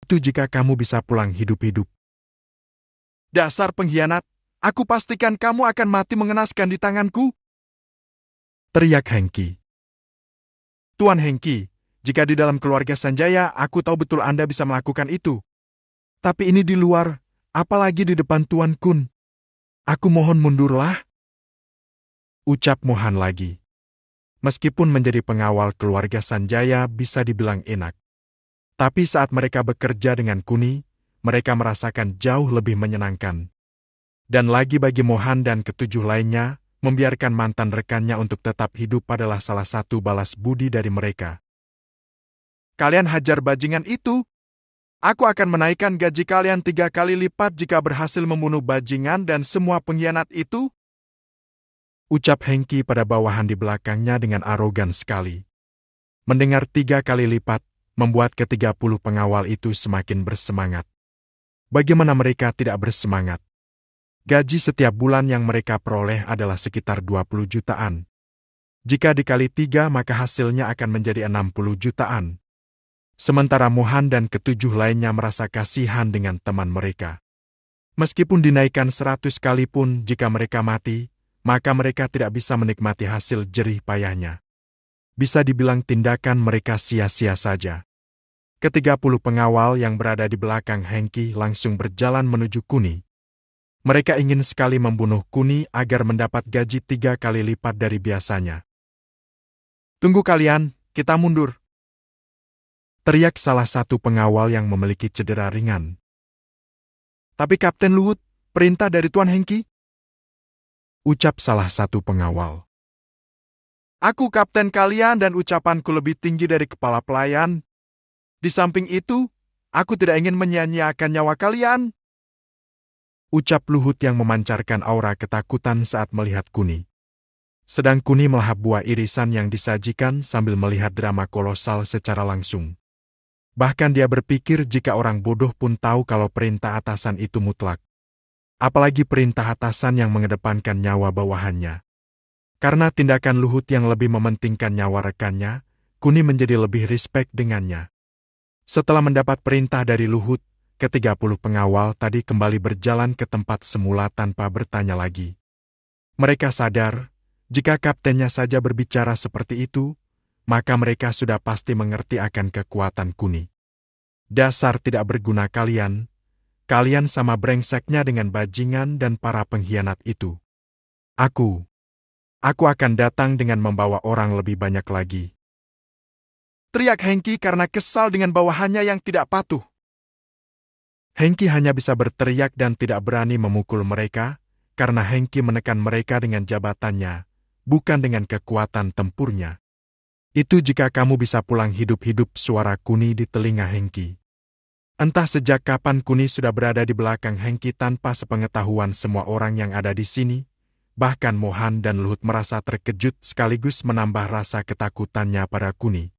Itu jika kamu bisa pulang hidup-hidup. Dasar pengkhianat, aku pastikan kamu akan mati mengenaskan di tanganku. Teriak Hengki. Tuan Hengki, jika di dalam keluarga Sanjaya, aku tahu betul Anda bisa melakukan itu. Tapi ini di luar, apalagi di depan Tuan Kun. Aku mohon mundurlah. Ucap Mohan lagi. Meskipun menjadi pengawal keluarga Sanjaya bisa dibilang enak. Tapi saat mereka bekerja dengan Kuni, mereka merasakan jauh lebih menyenangkan. Dan lagi bagi Mohan dan ketujuh lainnya, membiarkan mantan rekannya untuk tetap hidup adalah salah satu balas budi dari mereka. Kalian hajar bajingan itu. Aku akan menaikkan gaji kalian 3 kali lipat jika berhasil membunuh bajingan dan semua pengkhianat itu. Ucap Hengki pada bawahan di belakangnya dengan arogan sekali. Mendengar 3 kali lipat, membuat ke-30 pengawal itu semakin bersemangat. Bagaimana mereka tidak bersemangat? Gaji setiap bulan yang mereka peroleh adalah sekitar 20 jutaan. Jika dikali 3 maka hasilnya akan menjadi 60 jutaan. Sementara Mohan dan ketujuh lainnya merasa kasihan dengan teman mereka. Meskipun dinaikkan 100 kali pun jika mereka mati, maka mereka tidak bisa menikmati hasil jerih payahnya. Bisa dibilang tindakan mereka sia-sia saja. Ke-30 pengawal yang berada di belakang Hengki langsung berjalan menuju Kuni. Mereka ingin sekali membunuh Kuni agar mendapat gaji 3 kali lipat dari biasanya. Tunggu kalian, kita mundur. Teriak salah satu pengawal yang memiliki cedera ringan. Tapi Kapten Luhut, perintah dari Tuan Hengki? Ucap salah satu pengawal. Aku kapten kalian dan ucapanku lebih tinggi dari kepala pelayan. Di samping itu, aku tidak ingin menyia-nyiakan nyawa kalian. Ucap Luhut yang memancarkan aura ketakutan saat melihat Kuni. Sedang Kuni melahap buah irisan yang disajikan sambil melihat drama kolosal secara langsung. Bahkan dia berpikir jika orang bodoh pun tahu kalau perintah atasan itu mutlak. Apalagi perintah atasan yang mengedepankan nyawa bawahannya. Karena tindakan Luhut yang lebih mementingkan nyawa rekannya, Kuni menjadi lebih respek dengannya. Setelah mendapat perintah dari Luhut, ke-30 pengawal tadi kembali berjalan ke tempat semula tanpa bertanya lagi. Mereka sadar, jika kaptennya saja berbicara seperti itu, maka mereka sudah pasti mengerti akan kekuatan Kuni. Dasar tidak berguna kalian, kalian sama brengseknya dengan bajingan dan para pengkhianat itu. Aku akan datang dengan membawa orang lebih banyak lagi. Teriak Hengki karena kesal dengan bawahannya yang tidak patuh. Hengki hanya bisa berteriak dan tidak berani memukul mereka, karena Hengki menekan mereka dengan jabatannya, bukan dengan kekuatan tempurnya. Itu jika kamu bisa pulang hidup-hidup, suara Kuni di telinga Hengki. Entah sejak kapan Kuni sudah berada di belakang Hengki tanpa sepengetahuan semua orang yang ada di sini, bahkan Mohan dan Luhut merasa terkejut sekaligus menambah rasa ketakutannya pada Kuni.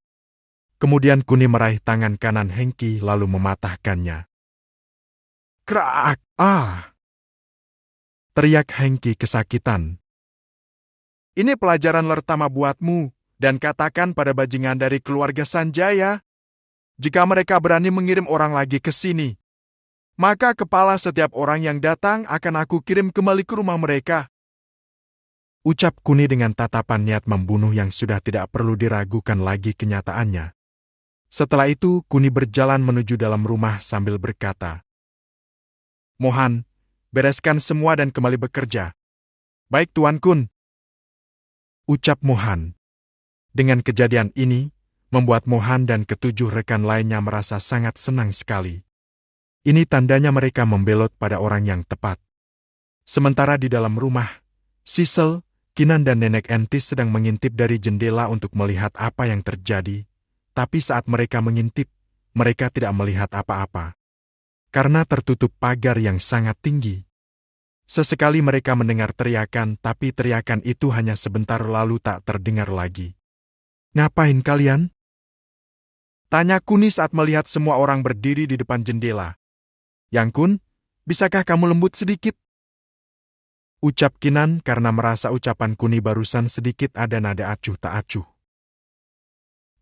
Kemudian Kuni meraih tangan kanan Hengki lalu mematahkannya. Krak! Teriak Hengki kesakitan. Ini pelajaran pertama buatmu, dan katakan pada bajingan dari keluarga Sanjaya, jika mereka berani mengirim orang lagi ke sini, maka kepala setiap orang yang datang akan aku kirim kembali ke rumah mereka. Ucap Kuni dengan tatapan niat membunuh yang sudah tidak perlu diragukan lagi kenyataannya. Setelah itu, Kuni berjalan menuju dalam rumah sambil berkata, Mohan, bereskan semua dan kembali bekerja. Baik Tuan Kun. Ucap Mohan. Dengan kejadian ini, membuat Mohan dan ketujuh rekan lainnya merasa sangat senang sekali. Ini tandanya mereka membelot pada orang yang tepat. Sementara di dalam rumah, Sisel, Kinan dan Nenek Entis sedang mengintip dari jendela untuk melihat apa yang terjadi, tapi saat mereka mengintip, mereka tidak melihat apa-apa. Karena tertutup pagar yang sangat tinggi. Sesekali mereka mendengar teriakan, tapi teriakan itu hanya sebentar lalu tak terdengar lagi. Ngapain kalian? Tanya Kuni saat melihat semua orang berdiri di depan jendela. Yang Kun, bisakah kamu lembut sedikit? Ucap Kinan karena merasa ucapan Kuni barusan sedikit ada nada acuh tak acuh.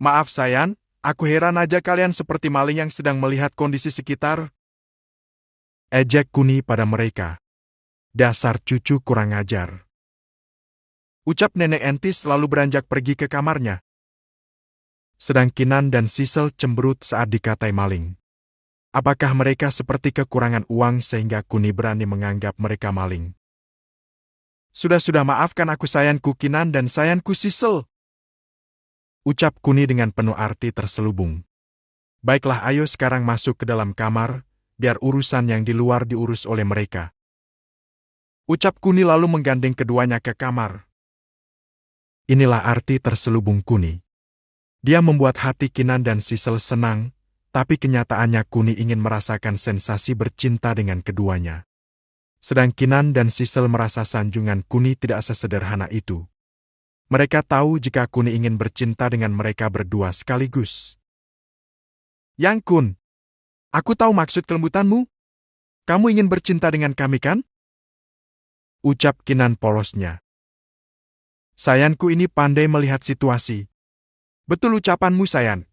Maaf Sayan, Aku heran aja kalian seperti maling yang sedang melihat kondisi sekitar. Ejek Kuni pada mereka. Dasar cucu kurang ajar. Ucap nenek Entis lalu beranjak pergi ke kamarnya. Sedang Kinan dan Sisel cemberut saat dikatai maling. Apakah mereka seperti kekurangan uang sehingga Kuni berani menganggap mereka maling? Sudah maafkan aku sayangku Kinan dan sayangku Sisel. Ucap Kuni dengan penuh arti terselubung. Baiklah, ayo sekarang masuk ke dalam kamar, biar urusan yang di luar diurus oleh mereka. Ucap Kuni lalu menggandeng keduanya ke kamar. Inilah arti terselubung Kuni. Dia membuat hati Kinan dan Sisel senang, tapi kenyataannya Kuni ingin merasakan sensasi bercinta dengan keduanya. Sedang Kinan dan Sisel merasa sanjungan Kuni tidak sesederhana itu. Mereka tahu jika Kuni ingin bercinta dengan mereka berdua sekaligus. Yang Kun, aku tahu maksud kelembutanmu. Kamu ingin bercinta dengan kami kan? Ucap Kinan polosnya. Sayangku ini pandai melihat situasi. Betul ucapanmu sayang.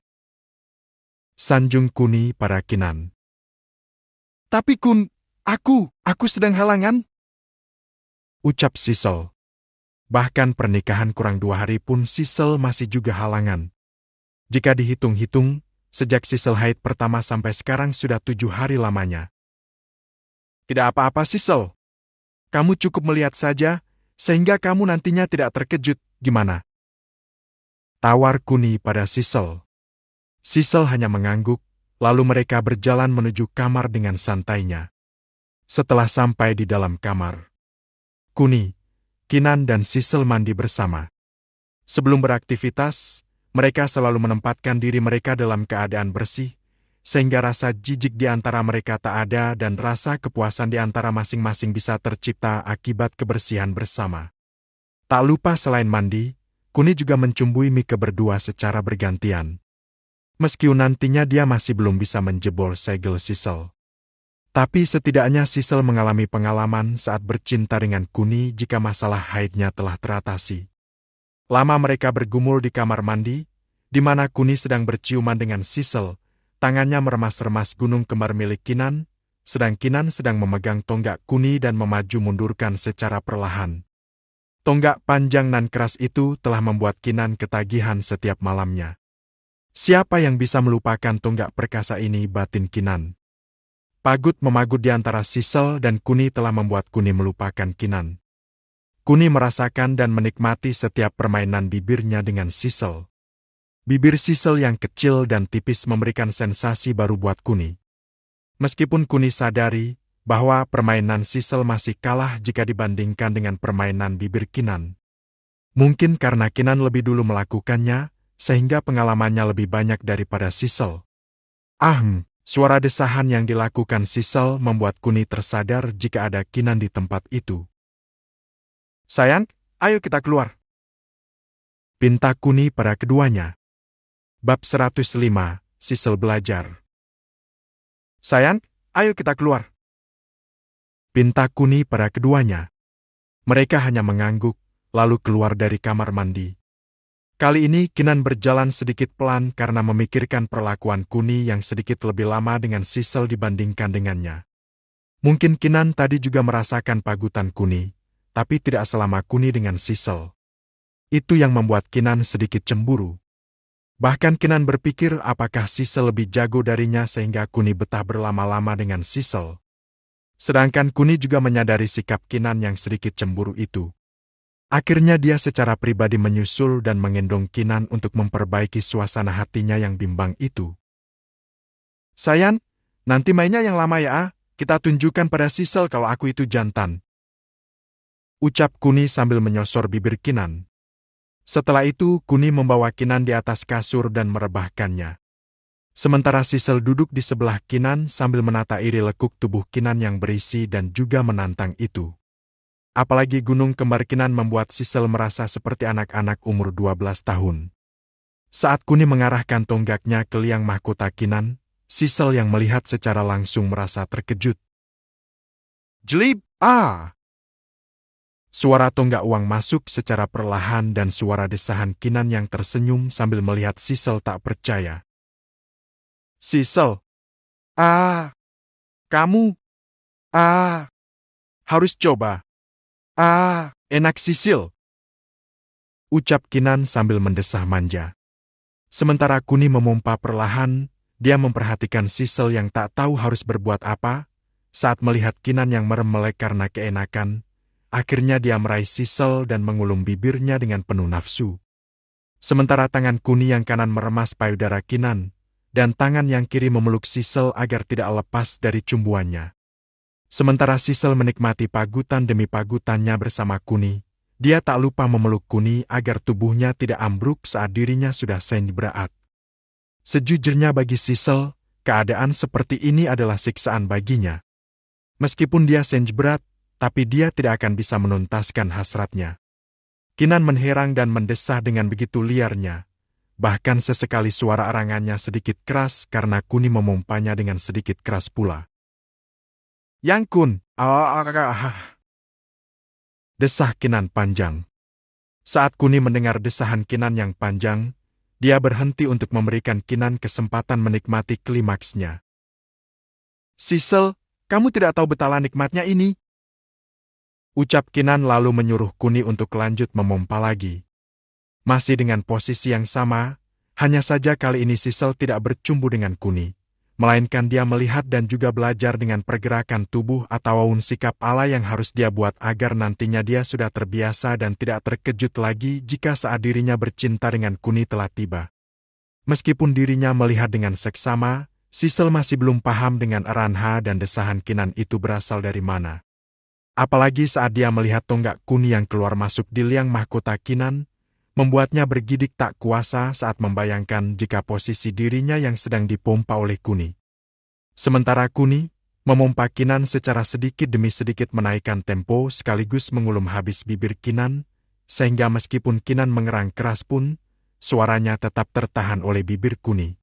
Sanjung Kuni pada Kinan. Tapi Kun, aku sedang halangan. Ucap Sisel. Bahkan pernikahan kurang 2 hari pun Sisel masih juga halangan. Jika dihitung-hitung, sejak Sisel haid pertama sampai sekarang sudah 7 hari lamanya. Tidak apa-apa Sisel. Kamu cukup melihat saja, sehingga kamu nantinya tidak terkejut, gimana? Tawar Kuni pada Sisel. Sisel hanya mengangguk, lalu mereka berjalan menuju kamar dengan santainya. Setelah sampai di dalam kamar, Kuni, Kinan dan Sisel mandi bersama. Sebelum beraktivitas, mereka selalu menempatkan diri mereka dalam keadaan bersih, sehingga rasa jijik di antara mereka tak ada dan rasa kepuasan di antara masing-masing bisa tercipta akibat kebersihan bersama. Tak lupa selain mandi, Kuni juga mencumbui Mike berdua secara bergantian. Meski nantinya dia masih belum bisa menjebol segel Sisel. Tapi setidaknya Sisel mengalami pengalaman saat bercinta dengan Kuni jika masalah haidnya telah teratasi. Lama mereka bergumul di kamar mandi, di mana Kuni sedang berciuman dengan Sisel, tangannya meremas-remas gunung kembar milik Kinan, sedang Kinan sedang memegang tonggak Kuni dan memaju mundurkan secara perlahan. Tonggak panjang nan keras itu telah membuat Kinan ketagihan setiap malamnya. Siapa yang bisa melupakan tonggak perkasa ini, batin Kinan. Pagut-memagut di antara Sisel dan Kuni telah membuat Kuni melupakan Kinan. Kuni merasakan dan menikmati setiap permainan bibirnya dengan Sisel. Bibir Sisel yang kecil dan tipis memberikan sensasi baru buat Kuni. Meskipun Kuni sadari bahwa permainan Sisel masih kalah jika dibandingkan dengan permainan bibir Kinan. Mungkin karena Kinan lebih dulu melakukannya, sehingga pengalamannya lebih banyak daripada Sisel. Suara desahan yang dilakukan Sisel membuat Kuni tersadar jika ada Kinan di tempat itu. Sayang, ayo kita keluar. Pinta Kuni pada keduanya. Bab 105, Sisel belajar. Sayang, ayo kita keluar. Pinta Kuni pada keduanya. Mereka hanya mengangguk, lalu keluar dari kamar mandi. Kali ini Kinan berjalan sedikit pelan karena memikirkan perlakuan Kuni yang sedikit lebih lama dengan Sisel dibandingkan dengannya. Mungkin Kinan tadi juga merasakan pagutan Kuni, tapi tidak selama Kuni dengan Sisel. Itu yang membuat Kinan sedikit cemburu. Bahkan Kinan berpikir apakah Sisel lebih jago darinya sehingga Kuni betah berlama-lama dengan Sisel. Sedangkan Kuni juga menyadari sikap Kinan yang sedikit cemburu itu. Akhirnya dia secara pribadi menyusul dan menggendong Kinan untuk memperbaiki suasana hatinya yang bimbang itu. Sayang, nanti mainnya yang lama ya, kita tunjukkan pada Sisel kalau aku itu jantan. Ucap Kuni sambil menyosor bibir Kinan. Setelah itu Kuni membawa Kinan di atas kasur dan merebahkannya. Sementara Sisel duduk di sebelah Kinan sambil menata iri lekuk tubuh Kinan yang berisi dan juga menantang itu. Apalagi gunung kembar Kinan membuat Sisel merasa seperti anak-anak umur 12 tahun. Saat Kuni mengarahkan tonggaknya ke liang mahkota Kinan, Sisel yang melihat secara langsung merasa terkejut. Jelib, Suara tonggak uang masuk secara perlahan dan suara desahan Kinan yang tersenyum sambil melihat Sisel tak percaya. Sisel. Ah, kamu. Ah, harus coba. Ah, enak Sisil. Ucap Kinan sambil mendesah manja. Sementara Kuni memompa perlahan, dia memperhatikan Sisel yang tak tahu harus berbuat apa. Saat melihat Kinan yang merem melek karena keenakan, akhirnya dia meraih Sisel dan mengulum bibirnya dengan penuh nafsu. Sementara tangan Kuni yang kanan meremas payudara Kinan, dan tangan yang kiri memeluk Sisel agar tidak lepas dari cumbuannya. Sementara Sisel menikmati pagutan demi pagutannya bersama Kuni, dia tak lupa memeluk Kuni agar tubuhnya tidak ambruk saat dirinya sudah senjberat. Sejujurnya bagi Sisel, keadaan seperti ini adalah siksaan baginya. Meskipun dia senjberat, tapi dia tidak akan bisa menuntaskan hasratnya. Kinan mengherang dan mendesah dengan begitu liarnya. Bahkan sesekali suara arangannya sedikit keras karena Kuni memompanya dengan sedikit keras pula. Yang Kun, desah Kinan panjang. Saat Kuni mendengar desahan Kinan yang panjang, dia berhenti untuk memberikan Kinan kesempatan menikmati klimaksnya. Sisel, kamu tidak tahu betapa nikmatnya ini. Ucap Kinan lalu menyuruh Kuni untuk lanjut memompa lagi. Masih dengan posisi yang sama, hanya saja kali ini Sisel tidak bercumbu dengan Kuni, melainkan dia melihat dan juga belajar dengan pergerakan tubuh atau sikap ala yang harus dia buat agar nantinya dia sudah terbiasa dan tidak terkejut lagi jika saat dirinya bercinta dengan Kuni telah tiba. Meskipun dirinya melihat dengan seksama, Sisel masih belum paham dengan aranha dan desahan Kinan itu berasal dari mana. Apalagi saat dia melihat tonggak Kuni yang keluar masuk di liang mahkota Kinan, membuatnya bergidik tak kuasa saat membayangkan jika posisi dirinya yang sedang dipompa oleh Kuni. Sementara Kuni memompa Kinan secara sedikit demi sedikit menaikkan tempo sekaligus mengulum habis bibir Kinan, sehingga meskipun Kinan mengerang keras pun, suaranya tetap tertahan oleh bibir Kuni.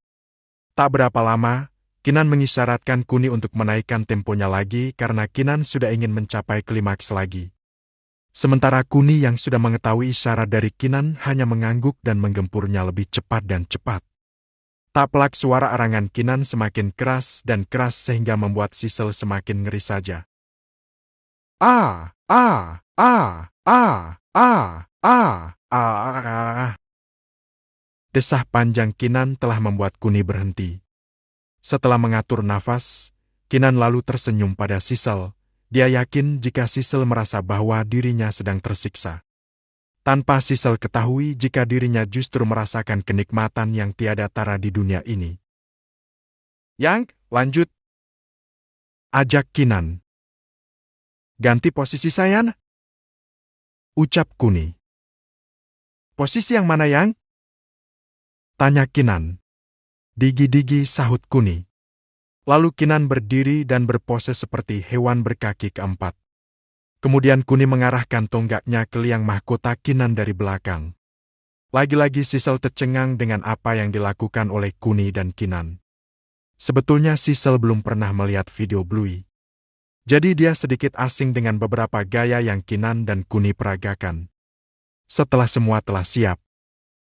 Tak berapa lama, Kinan mengisyaratkan Kuni untuk menaikkan temponya lagi karena Kinan sudah ingin mencapai klimaks lagi. Sementara Kuni yang sudah mengetahui isyarat dari Kinan hanya mengangguk dan menggempurnya lebih cepat dan cepat. Tak pelak suara arangan Kinan semakin keras dan keras sehingga membuat Sisel semakin ngeri saja. Ah, ah, ah, ah, ah, ah, ah. Desah panjang Kinan telah membuat Kuni berhenti. Setelah mengatur nafas, Kinan lalu tersenyum pada Sisel. Dia yakin jika Sisel merasa bahwa dirinya sedang tersiksa. Tanpa Sisel ketahui jika dirinya justru merasakan kenikmatan yang tiada tara di dunia ini. Yang, lanjut. Ajak Kinan. Ganti posisi sayang. Ucap Kuni. Posisi yang mana Yang? Tanya Kinan. Digi-digi sahut Kuni. Lalu Kinan berdiri dan berpose seperti hewan berkaki keempat. Kemudian Kuni mengarahkan tonggaknya ke liang mahkota Kinan dari belakang. Lagi-lagi Sisel tercengang dengan apa yang dilakukan oleh Kuni dan Kinan. Sebetulnya Sisel belum pernah melihat video Bluey. Jadi dia sedikit asing dengan beberapa gaya yang Kinan dan Kuni peragakan. Setelah semua telah siap,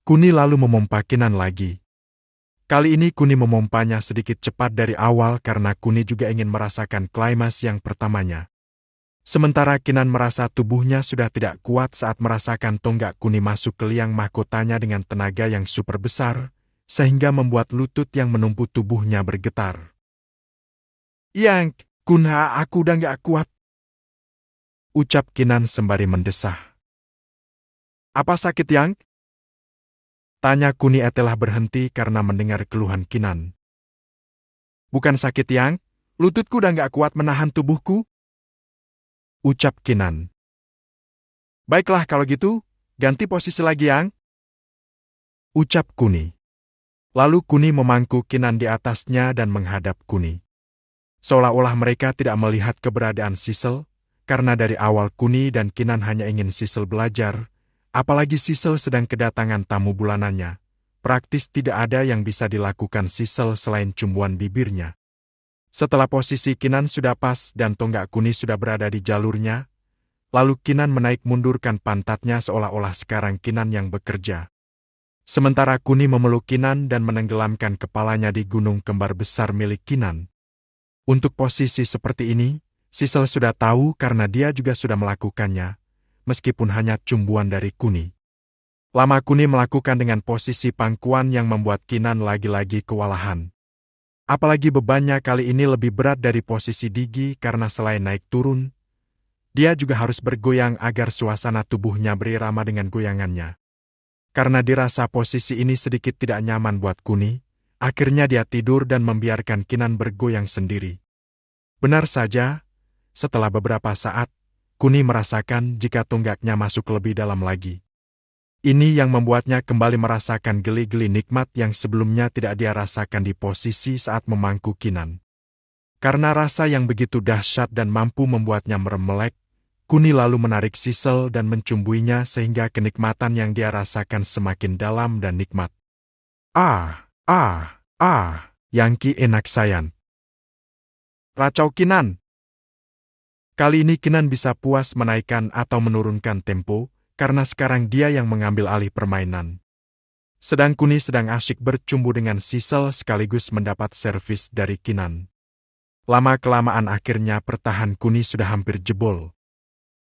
Kuni lalu memompa Kinan lagi. Kali ini Kuni memompanya sedikit cepat dari awal karena Kuni juga ingin merasakan klimaks yang pertamanya. Sementara Kinan merasa tubuhnya sudah tidak kuat saat merasakan tonggak Kuni masuk ke liang mahkotanya dengan tenaga yang super besar, sehingga membuat lutut yang menumpu tubuhnya bergetar. Yang, Kunha, aku udah gak kuat. Ucap Kinan sembari mendesah. Apa sakit Yang? Tanya Kuni telah berhenti karena mendengar keluhan Kinan. Bukan sakit Yang, lututku udah gak kuat menahan tubuhku. Ucap Kinan. Baiklah kalau gitu, ganti posisi lagi Yang. Ucap Kuni. Lalu Kuni memangku Kinan di atasnya dan menghadap Kuni. Seolah-olah mereka tidak melihat keberadaan Sisel, karena dari awal Kuni dan Kinan hanya ingin Sisel belajar, apalagi Sisel sedang kedatangan tamu bulanannya. Praktis tidak ada yang bisa dilakukan Sisel selain cumbuan bibirnya. Setelah posisi Kinan sudah pas dan tonggak Kuni sudah berada di jalurnya, lalu Kinan menaik mundurkan pantatnya seolah-olah sekarang Kinan yang bekerja. Sementara Kuni memeluk Kinan dan menenggelamkan kepalanya di gunung kembar besar milik Kinan. Untuk posisi seperti ini, Sisel sudah tahu karena dia juga sudah melakukannya, meskipun hanya cumbuan dari Kuni. Lama Kuni melakukan dengan posisi pangkuan yang membuat Kinan lagi-lagi kewalahan. Apalagi bebannya kali ini lebih berat dari posisi Digi karena selain naik turun, dia juga harus bergoyang agar suasana tubuhnya berirama dengan goyangannya. Karena dirasa posisi ini sedikit tidak nyaman buat Kuni, akhirnya dia tidur dan membiarkan Kinan bergoyang sendiri. Benar saja, setelah beberapa saat, Kuni merasakan jika tunggaknya masuk lebih dalam lagi. Ini yang membuatnya kembali merasakan geli-geli nikmat yang sebelumnya tidak dia rasakan di posisi saat memangku Kinan. Karena rasa yang begitu dahsyat dan mampu membuatnya merem melek, Kuni lalu menarik Sisel dan mencumbuinya sehingga kenikmatan yang dia rasakan semakin dalam dan nikmat. Yang ki enak sayan. Racau Kinan. Kali ini Kinan bisa puas menaikkan atau menurunkan tempo, karena sekarang dia yang mengambil alih permainan. Sedang Kuni sedang asyik bercumbu dengan Sisel sekaligus mendapat servis dari Kinan. Lama-kelamaan akhirnya pertahan Kuni sudah hampir jebol.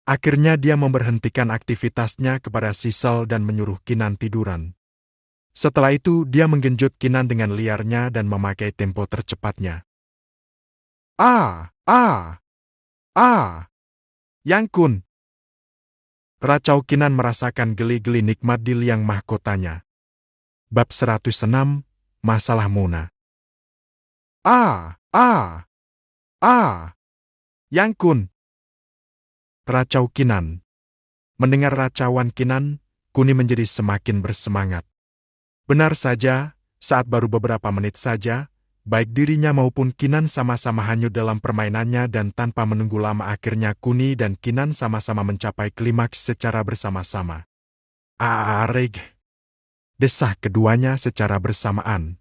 Akhirnya dia memberhentikan aktivitasnya kepada Sisel dan menyuruh Kinan tiduran. Setelah itu dia menggenjot Kinan dengan liarnya dan memakai tempo tercepatnya. Yang Kun. Racau Kinan merasakan geli-geli nikmat di liang mahkotanya. Bab 106, Masalah Mona. Yang Kun. Racau Kinan. Mendengar racauan Kinan, Kuni menjadi semakin bersemangat. Benar saja, saat baru beberapa menit saja, baik dirinya maupun Kinan sama-sama hanyut dalam permainannya dan tanpa menunggu lama akhirnya Kuni dan Kinan sama-sama mencapai klimaks secara bersama-sama. Areg! Desah keduanya secara bersamaan.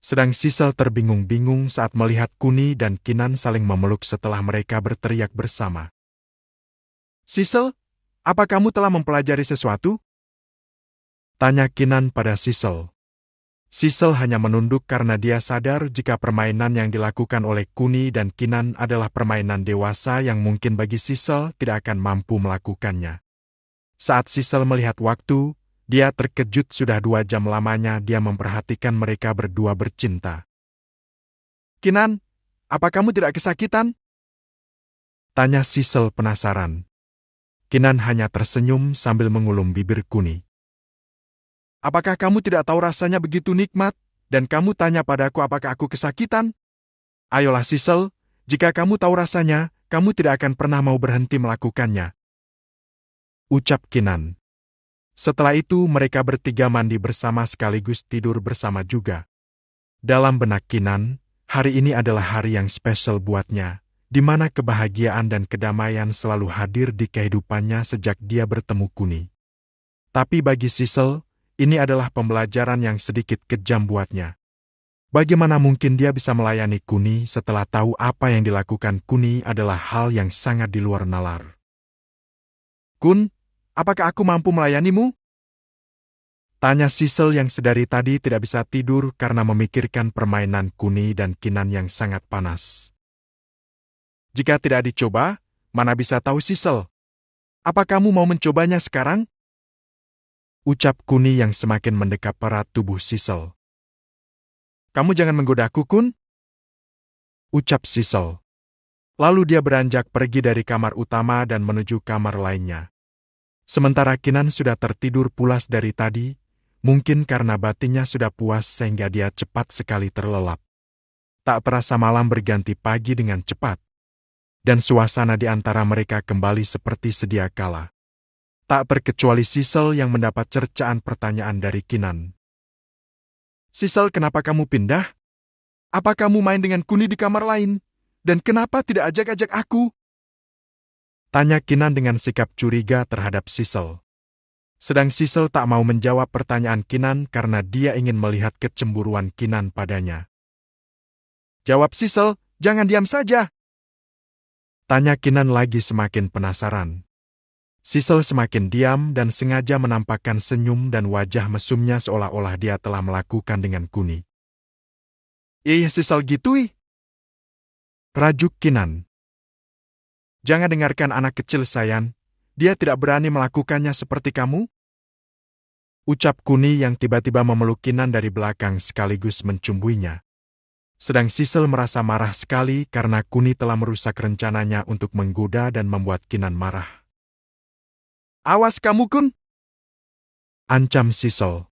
Sedang Sisel terbingung-bingung saat melihat Kuni dan Kinan saling memeluk setelah mereka berteriak bersama. Sisel, apa kamu telah mempelajari sesuatu? Tanya Kinan pada Sisel. Sisel hanya menunduk karena dia sadar jika permainan yang dilakukan oleh Kuni dan Kinan adalah permainan dewasa yang mungkin bagi Sisel tidak akan mampu melakukannya. Saat Sisel melihat waktu, dia terkejut sudah 2 jam lamanya dia memperhatikan mereka berdua bercinta. Kinan, apa kamu tidak kesakitan? Tanya Sisel penasaran. Kinan hanya tersenyum sambil mengulum bibir Kuni. Apakah kamu tidak tahu rasanya begitu nikmat, dan kamu tanya padaku apakah aku kesakitan? Ayolah Sisel, jika kamu tahu rasanya, kamu tidak akan pernah mau berhenti melakukannya. Ucap Kinan. Setelah itu mereka bertiga mandi bersama sekaligus tidur bersama juga. Dalam benak Kinan, hari ini adalah hari yang spesial buatnya, di mana kebahagiaan dan kedamaian selalu hadir di kehidupannya sejak dia bertemu Kuni. Tapi bagi Sisel, ini adalah pembelajaran yang sedikit kejam buatnya. Bagaimana mungkin dia bisa melayani Kuni setelah tahu apa yang dilakukan Kuni adalah hal yang sangat di luar nalar. Kun, apakah aku mampu melayanimu? Tanya Sisel yang sedari tadi tidak bisa tidur karena memikirkan permainan Kuni dan Kinan yang sangat panas. Jika tidak dicoba, mana bisa tahu Sisel? Apa kamu mau mencobanya sekarang? Ucap Kuni yang semakin mendekat erat tubuh Sisel. Kamu jangan menggodaku, Kun. Ucap Sisel. Lalu dia beranjak pergi dari kamar utama dan menuju kamar lainnya. Sementara Kinan sudah tertidur pulas dari tadi, mungkin karena batinnya sudah puas sehingga dia cepat sekali terlelap. Tak terasa malam berganti pagi dengan cepat. Dan suasana di antara mereka kembali seperti sedia kala. Tak terkecuali Sisel yang mendapat cercaan pertanyaan dari Kinan. Sisel, kenapa kamu pindah? Apa kamu main dengan Kuni di kamar lain? Dan kenapa tidak ajak-ajak aku? Tanya Kinan dengan sikap curiga terhadap Sisel. Sedang Sisel tak mau menjawab pertanyaan Kinan karena dia ingin melihat kecemburuan Kinan padanya. Jawab Sisel, jangan diam saja. Tanya Kinan lagi semakin penasaran. Sisel semakin diam dan sengaja menampakkan senyum dan wajah mesumnya seolah-olah dia telah melakukan dengan Kuni. Sisel gitu ih. Rajuk Kinan. Jangan dengarkan anak kecil Sayan. Dia tidak berani melakukannya seperti kamu. Ucap Kuni yang tiba-tiba memeluk Kinan dari belakang sekaligus mencumbuinya. Sedang Sisel merasa marah sekali karena Kuni telah merusak rencananya untuk menggoda dan membuat Kinan marah. Awas kamu, Kun! Ancam Sisel.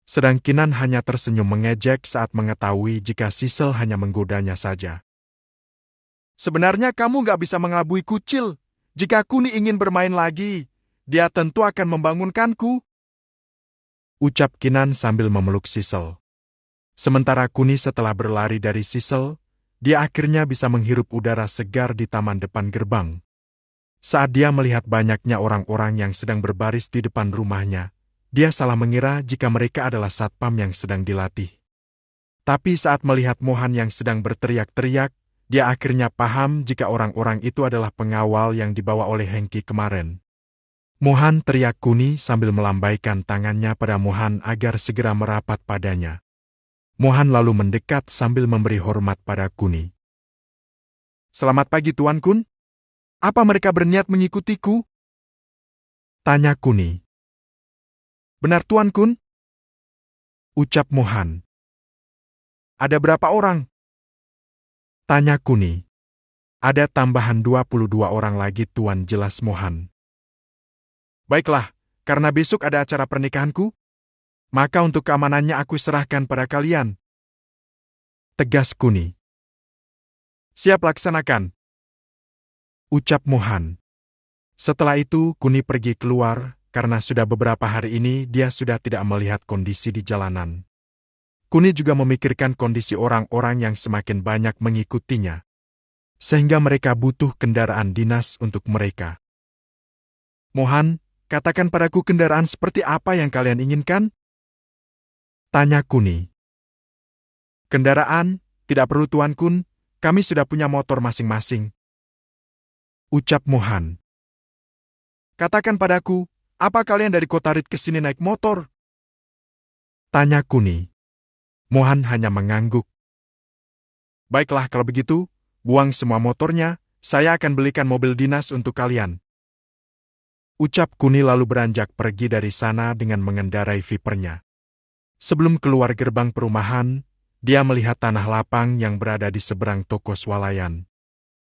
Sedang Kinan hanya tersenyum mengejek saat mengetahui jika Sisel hanya menggodanya saja. Sebenarnya kamu gak bisa mengelabui kucil. Jika Kuni ingin bermain lagi, dia tentu akan membangunkanku. Ucap Kinan sambil memeluk Sisel. Sementara Kuni setelah berlari dari Sisel, dia akhirnya bisa menghirup udara segar di taman depan gerbang. Saat dia melihat banyaknya orang-orang yang sedang berbaris di depan rumahnya, dia salah mengira jika mereka adalah satpam yang sedang dilatih. Tapi saat melihat Mohan yang sedang berteriak-teriak, dia akhirnya paham jika orang-orang itu adalah pengawal yang dibawa oleh Hengki kemarin. Mohan, teriak Kuni sambil melambaikan tangannya pada Mohan agar segera merapat padanya. Mohan lalu mendekat sambil memberi hormat pada Kuni. Selamat pagi Tuan Kun. Apa mereka berniat mengikutiku? Tanya Kuni. Benar Tuan Kun? Ucap Mohan. Ada berapa orang? Tanya Kuni. Ada tambahan 22 orang lagi Tuan, jelas Mohan. Baiklah, karena besok ada acara pernikahanku, maka untuk keamanannya aku serahkan pada kalian. Tegas Kuni. Siap laksanakan. Ucap Mohan. Setelah itu Kuni pergi keluar, karena sudah beberapa hari ini dia sudah tidak melihat kondisi di jalanan. Kuni juga memikirkan kondisi orang-orang yang semakin banyak mengikutinya. Sehingga mereka butuh kendaraan dinas untuk mereka. Mohan, katakan padaku kendaraan seperti apa yang kalian inginkan? Tanya Kuni. Kendaraan, tidak perlu Tuan Kun, kami sudah punya motor masing-masing. Ucap Mohan. Katakan padaku, apa kalian dari Kotarit ke sini naik motor? Tanya Kuni. Mohan hanya mengangguk. Baiklah kalau begitu, buang semua motornya, saya akan belikan mobil dinas untuk kalian. Ucap Kuni lalu beranjak pergi dari sana dengan mengendarai Vipernya. Sebelum keluar gerbang perumahan, dia melihat tanah lapang yang berada di seberang toko swalayan.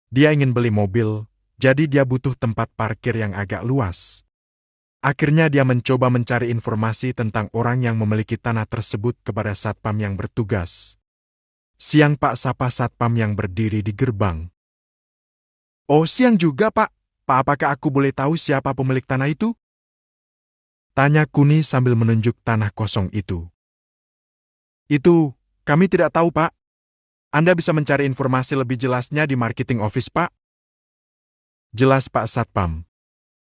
Dia ingin beli mobil, jadi dia butuh tempat parkir yang agak luas. Akhirnya dia mencoba mencari informasi tentang orang yang memiliki tanah tersebut kepada satpam yang bertugas. Siang Pak, sapa satpam yang berdiri di gerbang. Oh siang juga Pak, apakah aku boleh tahu siapa pemilik tanah itu? Tanya Kuni sambil menunjuk tanah kosong itu. Itu, kami tidak tahu Pak. Anda bisa mencari informasi lebih jelasnya di marketing office Pak. Jelas Pak Satpam.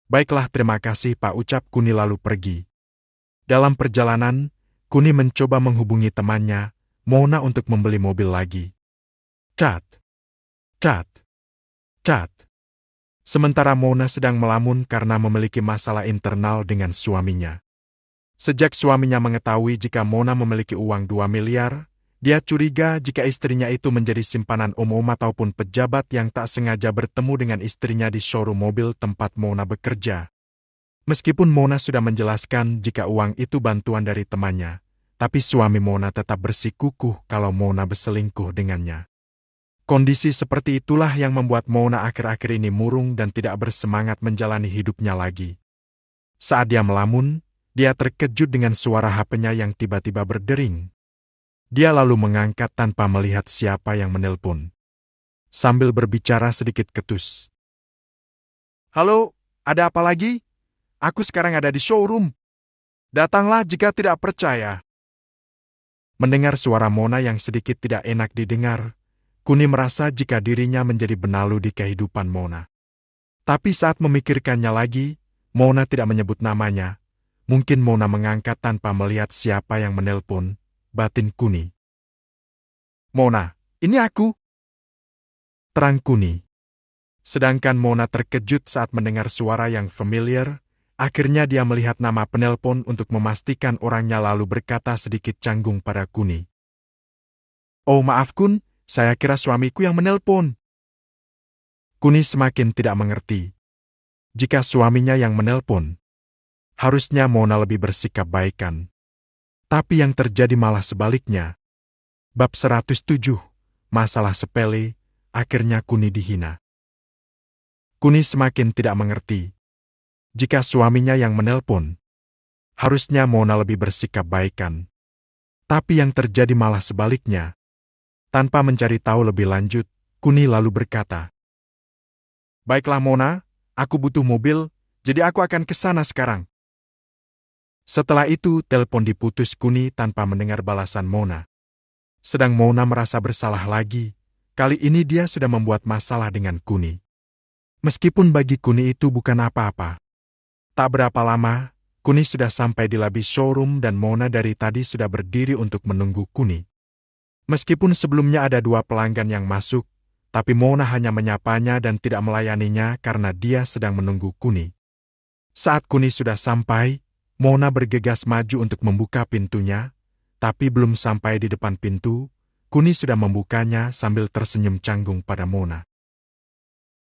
Baiklah, terima kasih Pak, ucap Kuni lalu pergi. Dalam perjalanan, Kuni mencoba menghubungi temannya, Mona, untuk membeli mobil lagi. Cat. Cat. Cat. Sementara Mona sedang melamun karena memiliki masalah internal dengan suaminya. Sejak suaminya mengetahui jika Mona memiliki uang 2 miliar, dia curiga jika istrinya itu menjadi simpanan umum ataupun pejabat yang tak sengaja bertemu dengan istrinya di showroom mobil tempat Mona bekerja. Meskipun Mona sudah menjelaskan jika uang itu bantuan dari temannya, tapi suami Mona tetap bersikukuh kalau Mona berselingkuh dengannya. Kondisi seperti itulah yang membuat Mona akhir-akhir ini murung dan tidak bersemangat menjalani hidupnya lagi. Saat dia melamun, dia terkejut dengan suara HP-nya yang tiba-tiba berdering. Dia lalu mengangkat tanpa melihat siapa yang menelpon. Sambil berbicara sedikit ketus. Halo, ada apa lagi? Aku sekarang ada di showroom. Datanglah jika tidak percaya. Mendengar suara Mona yang sedikit tidak enak didengar, Kuni merasa jika dirinya menjadi benalu di kehidupan Mona. Tapi saat memikirkannya lagi, Mona tidak menyebut namanya. Mungkin Mona mengangkat tanpa melihat siapa yang menelpon. Batin Kuni. Mona, ini aku. Terang Kuni. Sedangkan Mona terkejut saat mendengar suara yang familiar. Akhirnya dia melihat nama penelpon untuk memastikan orangnya lalu berkata sedikit canggung pada Kuni. "Oh maaf Kun, saya kira suamiku yang menelpon." Kuni semakin tidak mengerti. Jika suaminya yang menelpon, harusnya Mona lebih bersikap baik kan. Tapi yang terjadi malah sebaliknya. Bab 107, masalah sepele, akhirnya Kuni dihina. Kuni semakin tidak mengerti. Jika suaminya yang menelpon, harusnya Mona lebih bersikap baik kan. Tapi yang terjadi malah sebaliknya. Tanpa mencari tahu lebih lanjut, Kuni lalu berkata, "Baiklah Mona, aku butuh mobil, jadi aku akan ke sana sekarang." Setelah itu, telepon diputus Kuni tanpa mendengar balasan Mona. Sedang Mona merasa bersalah lagi, kali ini dia sudah membuat masalah dengan Kuni. Meskipun bagi Kuni itu bukan apa-apa. Tak berapa lama, Kuni sudah sampai di lobi showroom dan Mona dari tadi sudah berdiri untuk menunggu Kuni. Meskipun sebelumnya ada 2 pelanggan yang masuk, tapi Mona hanya menyapanya dan tidak melayaninya karena dia sedang menunggu Kuni. Saat Kuni sudah sampai, Mona bergegas maju untuk membuka pintunya, tapi belum sampai di depan pintu, Kuni sudah membukanya sambil tersenyum canggung pada Mona.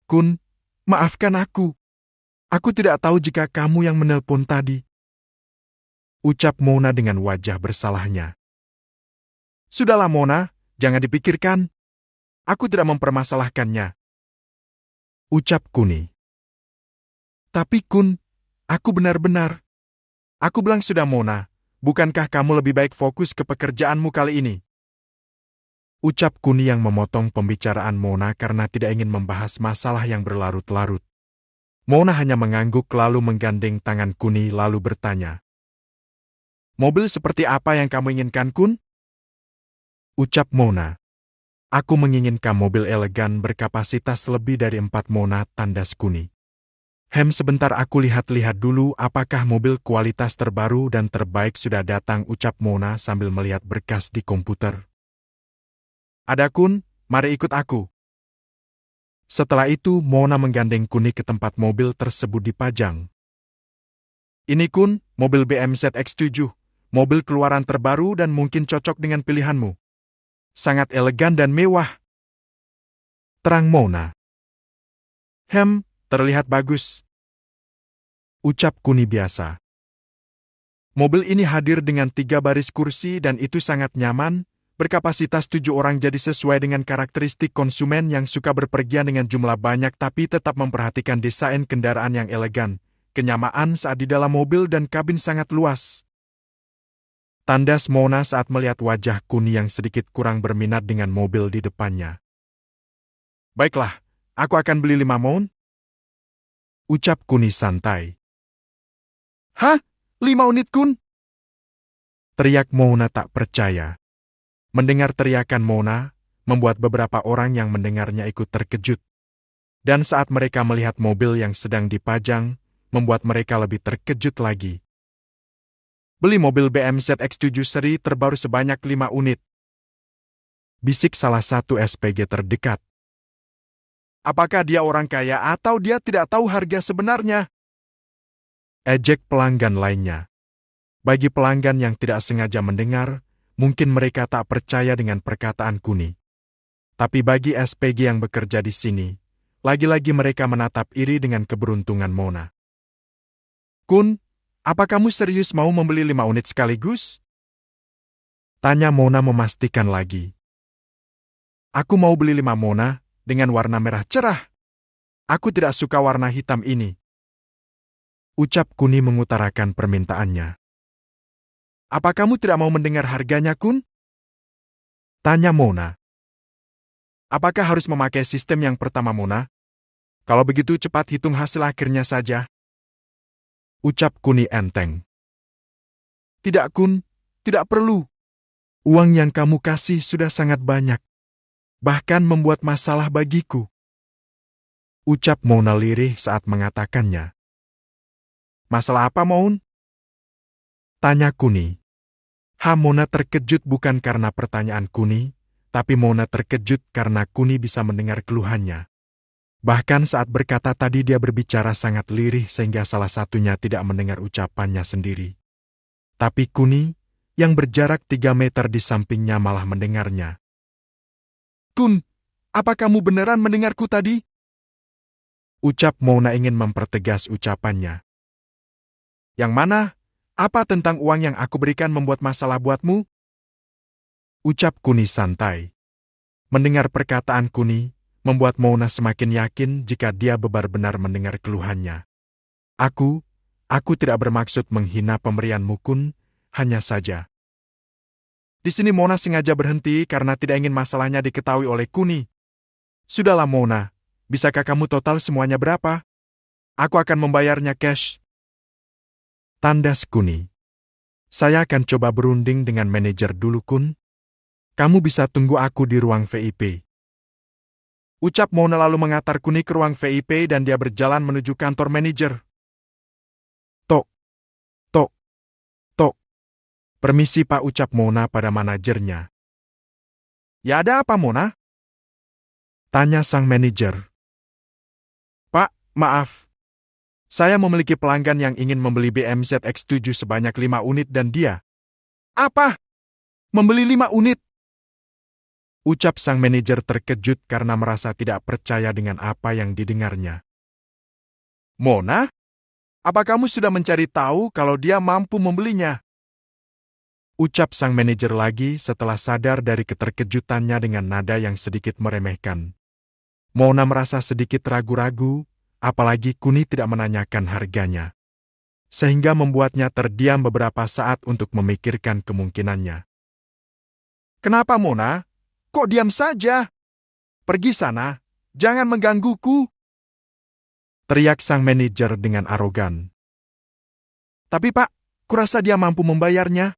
"Kun, maafkan aku. Aku tidak tahu jika kamu yang menelpon tadi," ucap Mona dengan wajah bersalahnya. "Sudahlah Mona, jangan dipikirkan. Aku tidak mempermasalahkannya," ucap Kuni. "Tapi Kun, aku benar-benar..." "Aku bilang sudah Mona, bukankah kamu lebih baik fokus ke pekerjaanmu kali ini?" ucap Kuni yang memotong pembicaraan Mona karena tidak ingin membahas masalah yang berlarut-larut. Mona hanya mengangguk lalu menggandeng tangan Kuni lalu bertanya, "Mobil seperti apa yang kamu inginkan Kun?" ucap Mona. "Aku menginginkan mobil elegan berkapasitas lebih dari 4 Mona," tandas Kuni. Sebentar aku lihat-lihat dulu apakah mobil kualitas terbaru dan terbaik sudah datang," ucap Mona sambil melihat berkas di komputer. "Ada Kun, mari ikut aku." Setelah itu Mona menggandeng Kuni ke tempat mobil tersebut dipajang. "Ini Kun, mobil BMZ X7, mobil keluaran terbaru dan mungkin cocok dengan pilihanmu. Sangat elegan dan mewah," terang Mona. Terlihat bagus," ucap Kuni biasa. "Mobil ini hadir dengan 3 baris kursi dan itu sangat nyaman, berkapasitas 7 orang jadi sesuai dengan karakteristik konsumen yang suka berpergian dengan jumlah banyak tapi tetap memperhatikan desain kendaraan yang elegan, kenyamaan saat di dalam mobil dan kabin sangat luas." Tandas Mona saat melihat wajah Kuni yang sedikit kurang berminat dengan mobil di depannya. "Baiklah, aku akan beli 5 Mon," ucap Kuni santai. "Hah? 5 unit Kun?" teriak Mona tak percaya. Mendengar teriakan Mona, membuat beberapa orang yang mendengarnya ikut terkejut. Dan saat mereka melihat mobil yang sedang dipajang, membuat mereka lebih terkejut lagi. "Beli mobil BMZ X7 seri terbaru sebanyak 5 unit," bisik salah satu SPG terdekat. "Apakah dia orang kaya atau dia tidak tahu harga sebenarnya?" ejek pelanggan lainnya. Bagi pelanggan yang tidak sengaja mendengar, mungkin mereka tak percaya dengan perkataan Kuni. Tapi bagi SPG yang bekerja di sini, lagi-lagi mereka menatap iri dengan keberuntungan Mona. "Kun, apa kamu serius mau membeli 5 unit sekaligus?" tanya Mona memastikan lagi. "Aku mau beli 5 Mona, dengan warna merah cerah. Aku tidak suka warna hitam ini," ucap Kuni mengutarakan permintaannya. "Apa kamu tidak mau mendengar harganya, Kun?" tanya Mona. "Apakah harus memakai sistem yang pertama, Mona? Kalau begitu cepat hitung hasil akhirnya saja," ucap Kuni enteng. "Tidak, Kun, tidak perlu. Uang yang kamu kasih sudah sangat banyak. Bahkan membuat masalah bagiku," ucap Mona lirih saat mengatakannya. "Masalah apa, Mon?" tanya Kuni. Mona terkejut bukan karena pertanyaan Kuni, tapi Mona terkejut karena Kuni bisa mendengar keluhannya. Bahkan saat berkata tadi dia berbicara sangat lirih sehingga salah satunya tidak mendengar ucapannya sendiri. Tapi Kuni, yang berjarak 3 meter di sampingnya malah mendengarnya. Kun, apa kamu beneran mendengarku tadi? Ucap Mona ingin mempertegas ucapannya. Yang mana? Apa tentang uang yang aku berikan membuat masalah buatmu? Ucap Kuni santai. Mendengar perkataan Kuni, membuat Mona semakin yakin jika dia benar-benar mendengar keluhannya. Aku tidak bermaksud menghina pemberianmu Kun, hanya saja. Di sini Mona sengaja berhenti karena tidak ingin masalahnya diketahui oleh Kuni. Sudahlah Mona, bisakah kamu total semuanya berapa? Aku akan membayarnya cash. Tandas Kuni. Saya akan coba berunding dengan manajer dulu Kun. Kamu bisa tunggu aku di ruang VIP. Ucap Mona lalu mengantar Kuni ke ruang VIP dan dia berjalan menuju kantor manajer. Tok, tok, tok. Permisi Pak, ucap Mona pada manajernya. Ya ada apa Mona? Tanya sang manajer. Pak, maaf. Saya memiliki pelanggan yang ingin membeli BMW X7 sebanyak 5 unit dan dia. Apa? Membeli 5 unit? Ucap sang manajer terkejut karena merasa tidak percaya dengan apa yang didengarnya. Mona? Apa kamu sudah mencari tahu kalau dia mampu membelinya? Ucap sang manajer lagi setelah sadar dari keterkejutannya dengan nada yang sedikit meremehkan. Mona merasa sedikit ragu-ragu, apalagi Kuni tidak menanyakan harganya. Sehingga membuatnya terdiam beberapa saat untuk memikirkan kemungkinannya. Kenapa Mona? Kok diam saja? Pergi sana, jangan menggangguku. Teriak sang manajer dengan arogan. Tapi Pak, kurasa dia mampu membayarnya.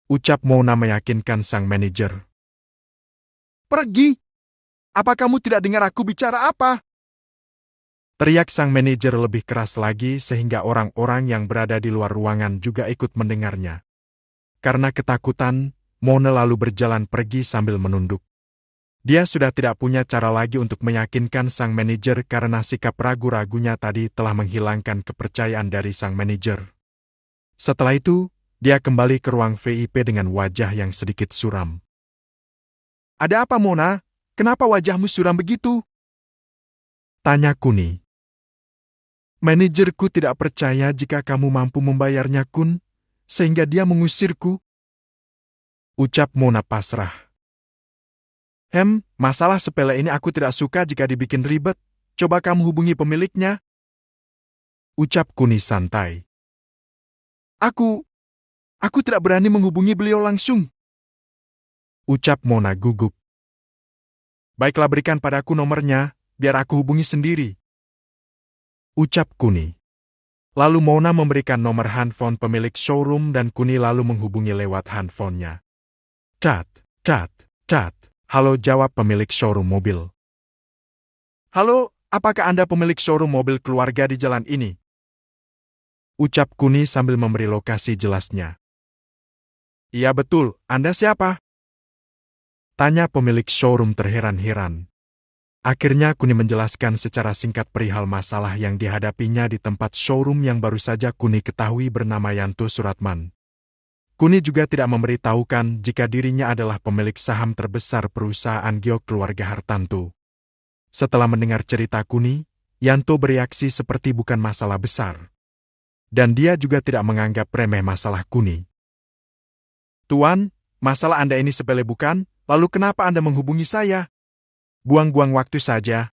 Ucap Mona meyakinkan sang manajer. Pergi! Apa kamu tidak dengar aku bicara apa? Teriak sang manajer lebih keras lagi sehingga orang-orang yang berada di luar ruangan juga ikut mendengarnya. Karena ketakutan, Mona lalu berjalan pergi sambil menunduk. Dia sudah tidak punya cara lagi untuk meyakinkan sang manajer karena sikap ragu-ragunya tadi telah menghilangkan kepercayaan dari sang manajer. Setelah itu, dia kembali ke ruang VIP dengan wajah yang sedikit suram. Ada apa Mona? Kenapa wajahmu suram begitu? Tanya Kuni. Manajerku tidak percaya jika kamu mampu membayarnya Kun, sehingga dia mengusirku. Ucap Mona pasrah. Masalah sepele ini aku tidak suka jika dibikin ribet. Coba kamu hubungi pemiliknya. Ucap Kuni santai. Aku tidak berani menghubungi beliau langsung. Ucap Mona gugup. Baiklah, berikan padaku nomornya, biar aku hubungi sendiri. Ucap Kuni. Lalu Mona memberikan nomor handphone pemilik showroom dan Kuni lalu menghubungi lewat handphonenya. Cat. Halo, jawab pemilik showroom mobil. Halo, apakah Anda pemilik showroom mobil keluarga di jalan ini? Ucap Kuni sambil memberi lokasi jelasnya. Iya betul, Anda siapa? Tanya pemilik showroom terheran-heran. Akhirnya Kuni menjelaskan secara singkat perihal masalah yang dihadapinya di tempat showroom yang baru saja Kuni ketahui bernama Yanto Suratman. Kuni juga tidak memberitahukan jika dirinya adalah pemilik saham terbesar perusahaan giok keluarga Hartanto. Setelah mendengar cerita Kuni, Yanto bereaksi seperti bukan masalah besar. Dan dia juga tidak menganggap remeh masalah Kuni. Tuan, masalah Anda ini sepele bukan? Lalu kenapa Anda menghubungi saya? Buang-buang waktu saja.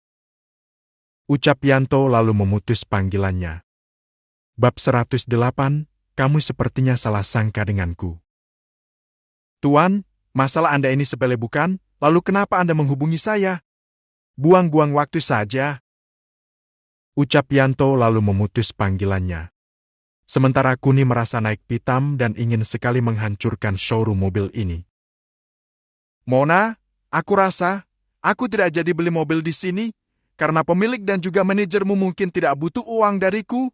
Ucap Yanto lalu memutus panggilannya. Bab 108, kamu sepertinya salah sangka denganku. Tuan, masalah Anda ini sepele bukan? Lalu kenapa Anda menghubungi saya? Buang-buang waktu saja. Ucap Yanto lalu memutus panggilannya. Sementara Kuni merasa naik pitam dan ingin sekali menghancurkan showroom mobil ini. Mona, aku rasa aku tidak jadi beli mobil di sini, karena pemilik dan juga manajermu mungkin tidak butuh uang dariku.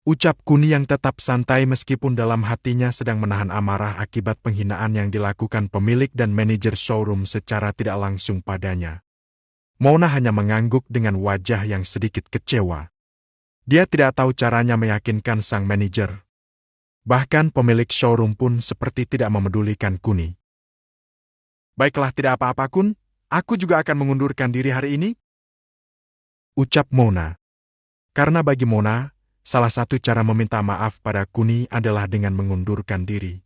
Ucap Kuni yang tetap santai meskipun dalam hatinya sedang menahan amarah akibat penghinaan yang dilakukan pemilik dan manajer showroom secara tidak langsung padanya. Mona hanya mengangguk dengan wajah yang sedikit kecewa. Dia tidak tahu caranya meyakinkan sang manajer. Bahkan pemilik showroom pun seperti tidak memedulikan Kuni. Baiklah, tidak apa-apa Kun, aku juga akan mengundurkan diri hari ini. Ucap Mona. Karena bagi Mona, salah satu cara meminta maaf pada Kuni adalah dengan mengundurkan diri.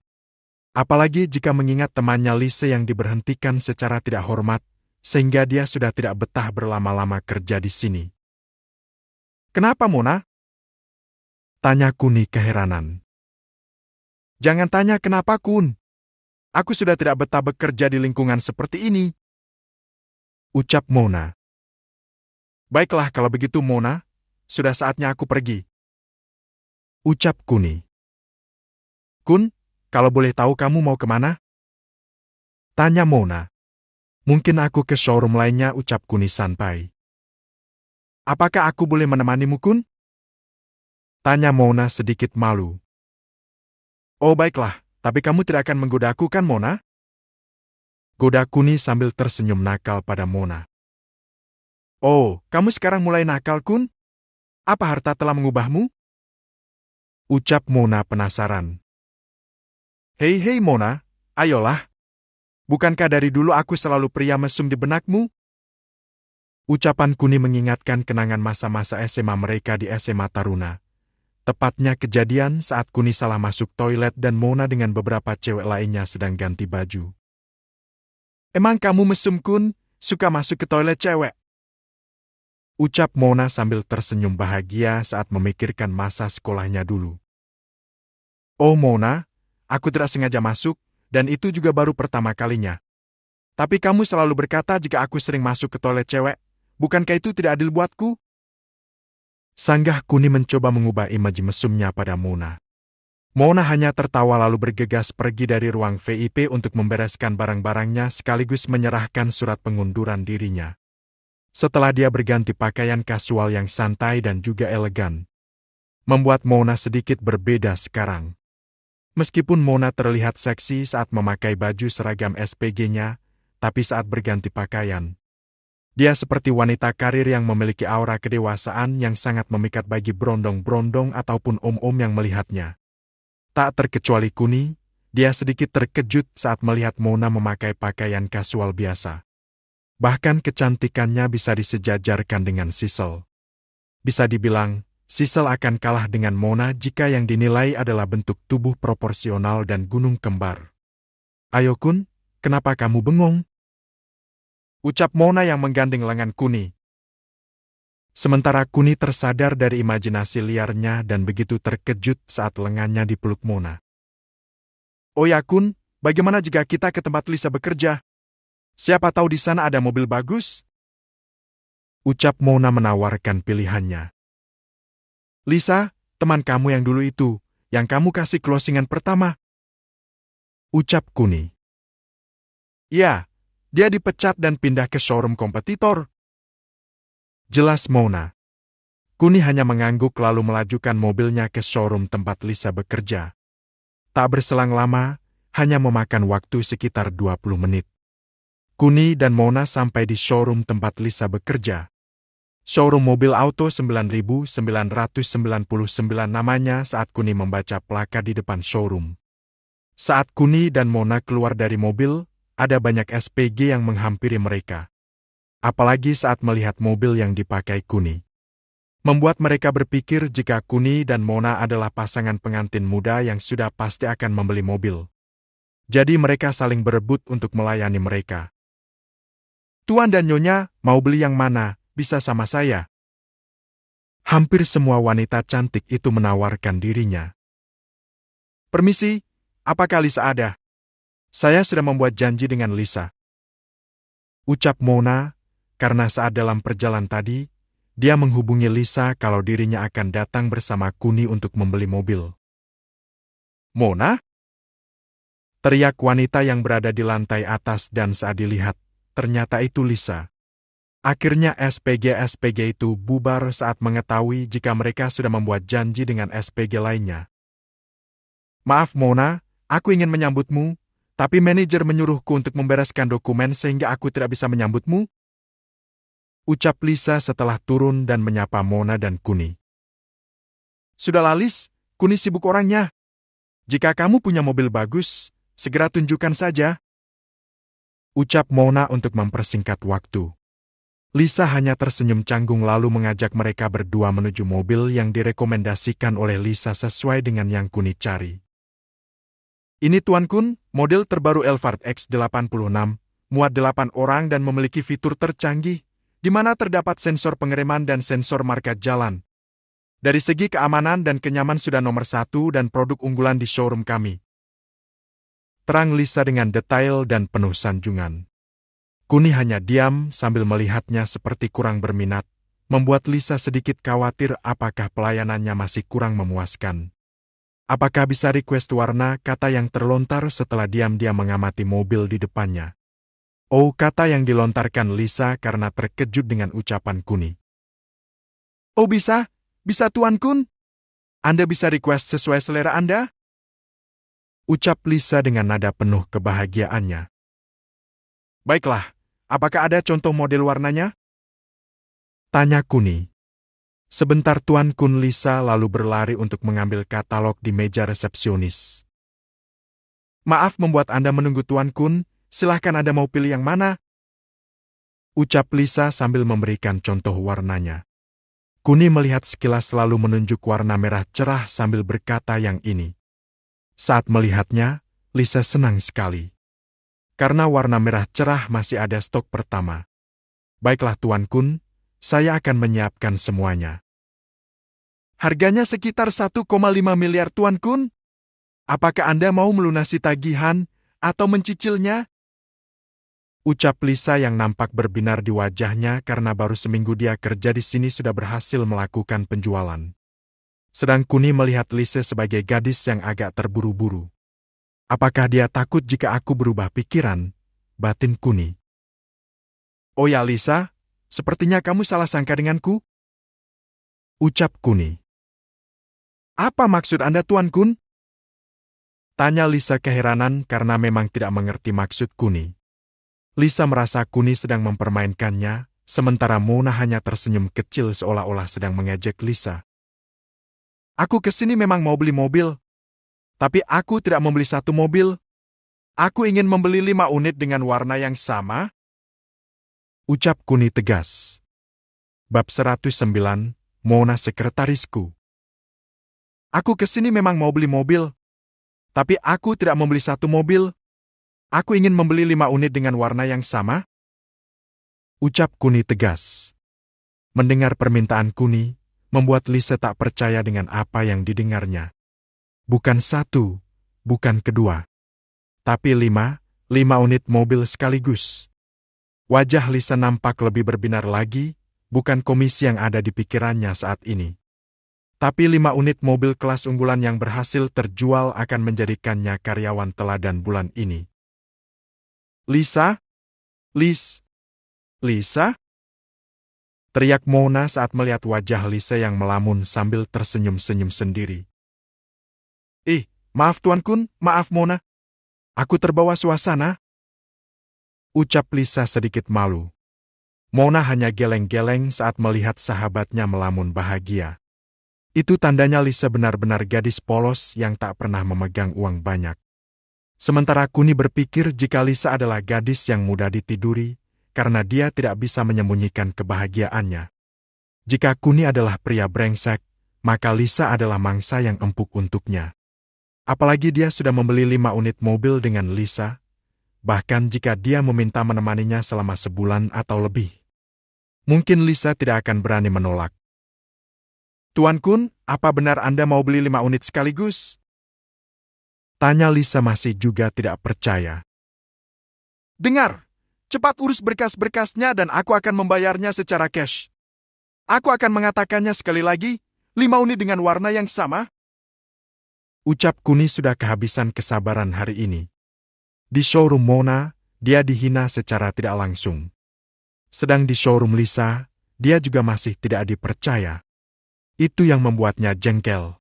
Apalagi jika mengingat temannya Lise yang diberhentikan secara tidak hormat, sehingga dia sudah tidak betah berlama-lama kerja di sini. Kenapa Mona? Tanya Kuni keheranan. Jangan tanya kenapa Kun. Aku sudah tidak betah bekerja di lingkungan seperti ini. Ucap Mona. Baiklah kalau begitu Mona, sudah saatnya aku pergi. Ucap Kuni. Kun, kalau boleh tahu kamu mau kemana? Tanya Mona. Mungkin aku ke showroom lainnya, ucap Kuni santai. Apakah aku boleh menemanimu Kun? Tanya Mona sedikit malu. Oh baiklah, tapi kamu tidak akan menggodaku kan Mona? Goda Kuni sambil tersenyum nakal pada Mona. Oh, kamu sekarang mulai nakal Kun? Apa harta telah mengubahmu? Ucap Mona penasaran. Hei Mona, ayolah. Bukankah dari dulu aku selalu pria mesum di benakmu? Ucapan Kuni mengingatkan kenangan masa-masa SMA mereka di SMA Taruna. Tepatnya kejadian saat Kuni salah masuk toilet dan Mona dengan beberapa cewek lainnya sedang ganti baju. Emang kamu mesum Kun, suka masuk ke toilet cewek? Ucap Mona sambil tersenyum bahagia saat memikirkan masa sekolahnya dulu. Oh Mona, aku tidak sengaja masuk, dan itu juga baru pertama kalinya. Tapi kamu selalu berkata jika aku sering masuk ke toilet cewek, bukankah itu tidak adil buatku? Sanggah Kuni mencoba mengubah image mesumnya pada Mona. Mona hanya tertawa lalu bergegas pergi dari ruang VIP untuk membereskan barang-barangnya sekaligus menyerahkan surat pengunduran dirinya. Setelah dia berganti pakaian kasual yang santai dan juga elegan, membuat Mona sedikit berbeda sekarang. Meskipun Mona terlihat seksi saat memakai baju seragam SPG-nya, tapi saat berganti pakaian, dia seperti wanita karir yang memiliki aura kedewasaan yang sangat memikat bagi brondong-brondong ataupun om-om yang melihatnya. Tak terkecuali Kuni, dia sedikit terkejut saat melihat Mona memakai pakaian kasual biasa. Bahkan kecantikannya bisa disejajarkan dengan Sisel. Bisa dibilang, Sisel akan kalah dengan Mona jika yang dinilai adalah bentuk tubuh proporsional dan gunung kembar. Ayo Kun, kenapa kamu bengong? Ucap Mona yang menggandeng lengan Kuni. Sementara Kuni tersadar dari imajinasi liarnya dan begitu terkejut saat lengannya dipeluk Mona. Oh ya Kun, bagaimana jika kita ke tempat Lisa bekerja? Siapa tahu di sana ada mobil bagus? Ucap Mona menawarkan pilihannya. Lisa, teman kamu yang dulu itu, yang kamu kasih closingan pertama. Ucap Kuni. Ya, dia dipecat dan pindah ke showroom kompetitor. Jelas Mona. Kuni hanya mengangguk lalu melajukan mobilnya ke showroom tempat Lisa bekerja. Tak berselang lama, hanya memakan waktu sekitar 20 menit. Kuni dan Mona sampai di showroom tempat Lisa bekerja. Showroom mobil auto 9999 namanya saat Kuni membaca plakat di depan showroom. Saat Kuni dan Mona keluar dari mobil, ada banyak SPG yang menghampiri mereka. Apalagi saat melihat mobil yang dipakai Kuni. Membuat mereka berpikir jika Kuni dan Mona adalah pasangan pengantin muda yang sudah pasti akan membeli mobil. Jadi mereka saling berebut untuk melayani mereka. Tuan dan Nyonya, mau beli yang mana? Bisa sama saya. Hampir semua wanita cantik itu menawarkan dirinya. Permisi, apakah Lisa ada? Saya sudah membuat janji dengan Lisa. Ucap Mona, karena saat dalam perjalanan tadi, dia menghubungi Lisa kalau dirinya akan datang bersama Kuni untuk membeli mobil. Mona? Teriak wanita yang berada di lantai atas dan saat dilihat, ternyata itu Lisa. Akhirnya SPG-SPG itu bubar saat mengetahui jika mereka sudah membuat janji dengan SPG lainnya. Maaf Mona, aku ingin menyambutmu, tapi manajer menyuruhku untuk membereskan dokumen sehingga aku tidak bisa menyambutmu. Ucap Lisa setelah turun dan menyapa Mona dan Kuni. Sudahlah Lis, Kuni sibuk orangnya. Jika kamu punya mobil bagus, segera tunjukkan saja. Ucap Mona untuk mempersingkat waktu. Lisa hanya tersenyum canggung lalu mengajak mereka berdua menuju mobil yang direkomendasikan oleh Lisa sesuai dengan yang Kuni cari. Ini Tuan Kun, model terbaru Elvard X86, muat 8 orang dan memiliki fitur tercanggih, di mana terdapat sensor pengereman dan sensor marka jalan. Dari segi keamanan dan kenyamanan sudah nomor 1 dan produk unggulan di showroom kami. Terang Lisa dengan detail dan penuh sanjungan. Kuni hanya diam sambil melihatnya seperti kurang berminat, membuat Lisa sedikit khawatir apakah pelayanannya masih kurang memuaskan. Apakah bisa request warna, kata yang terlontar setelah diam-diam mengamati mobil di depannya. Oh, kata yang dilontarkan Lisa karena terkejut dengan ucapan Kuni. Oh bisa Tuan Kun. Anda bisa request sesuai selera Anda? Ucap Lisa dengan nada penuh kebahagiaannya. Baiklah, apakah ada contoh model warnanya? Tanya Kuni. Sebentar Tuan Kun. Lisa lalu berlari untuk mengambil katalog di meja resepsionis. Maaf membuat Anda menunggu Tuan Kun, silahkan Anda mau pilih yang mana? Ucap Lisa sambil memberikan contoh warnanya. Kuni melihat sekilas lalu menunjuk warna merah cerah sambil berkata yang ini. Saat melihatnya, Lisa senang sekali. Karena warna merah cerah masih ada stok pertama. Baiklah Tuan Kun, saya akan menyiapkan semuanya. Harganya sekitar 1,5 miliar Tuan Kun. Apakah Anda mau melunasi tagihan atau mencicilnya? Ucap Lisa yang nampak berbinar di wajahnya karena baru seminggu dia kerja di sini sudah berhasil melakukan penjualan. Sedang Kuni melihat Lisa sebagai gadis yang agak terburu-buru. Apakah dia takut jika aku berubah pikiran? Batin Kuni. Oh ya Lisa, sepertinya kamu salah sangka denganku. Ucap Kuni. Apa maksud Anda Tuan Kun? Tanya Lisa keheranan karena memang tidak mengerti maksud Kuni. Lisa merasa Kuni sedang mempermainkannya, sementara Mona hanya tersenyum kecil seolah-olah sedang mengejek Lisa. Aku kesini memang mau beli mobil. Tapi aku tidak membeli satu mobil. Aku ingin membeli 5 unit dengan warna yang sama. Ucap Kuni tegas. Bab 109, Mona sekretarisku. Aku kesini memang mau beli mobil. Tapi aku tidak membeli satu mobil. Aku ingin membeli 5 unit dengan warna yang sama. Ucap Kuni tegas. Mendengar permintaan Kuni, membuat Lisa tak percaya dengan apa yang didengarnya. Bukan 1, bukan 2. Tapi 5 unit mobil sekaligus. Wajah Lisa nampak lebih berbinar lagi, bukan komisi yang ada di pikirannya saat ini. Tapi 5 unit mobil kelas unggulan yang berhasil terjual akan menjadikannya karyawan teladan bulan ini. Lisa? Lisa? Teriak Mona saat melihat wajah Lisa yang melamun sambil tersenyum-senyum sendiri. Maaf Tuan Kun, maaf Mona. Aku terbawa suasana. Ucap Lisa sedikit malu. Mona hanya geleng-geleng saat melihat sahabatnya melamun bahagia. Itu tandanya Lisa benar-benar gadis polos yang tak pernah memegang uang banyak. Sementara Kuni berpikir jika Lisa adalah gadis yang mudah ditiduri, karena dia tidak bisa menyembunyikan kebahagiaannya. Jika Kuni adalah pria brengsek, maka Lisa adalah mangsa yang empuk untuknya. Apalagi dia sudah membeli 5 unit mobil dengan Lisa, bahkan jika dia meminta menemaninya selama sebulan atau lebih. Mungkin Lisa tidak akan berani menolak. Tuan Kun, apa benar Anda mau beli 5 unit sekaligus? Tanya Lisa masih juga tidak percaya. Dengar, cepat urus berkas-berkasnya dan aku akan membayarnya secara cash. Aku akan mengatakannya sekali lagi, 5 unit dengan warna yang sama. Ucap Kuni sudah kehabisan kesabaran hari ini. Di showroom Mona, dia dihina secara tidak langsung. Sedang di showroom Lisa, dia juga masih tidak dipercaya. Itu yang membuatnya jengkel.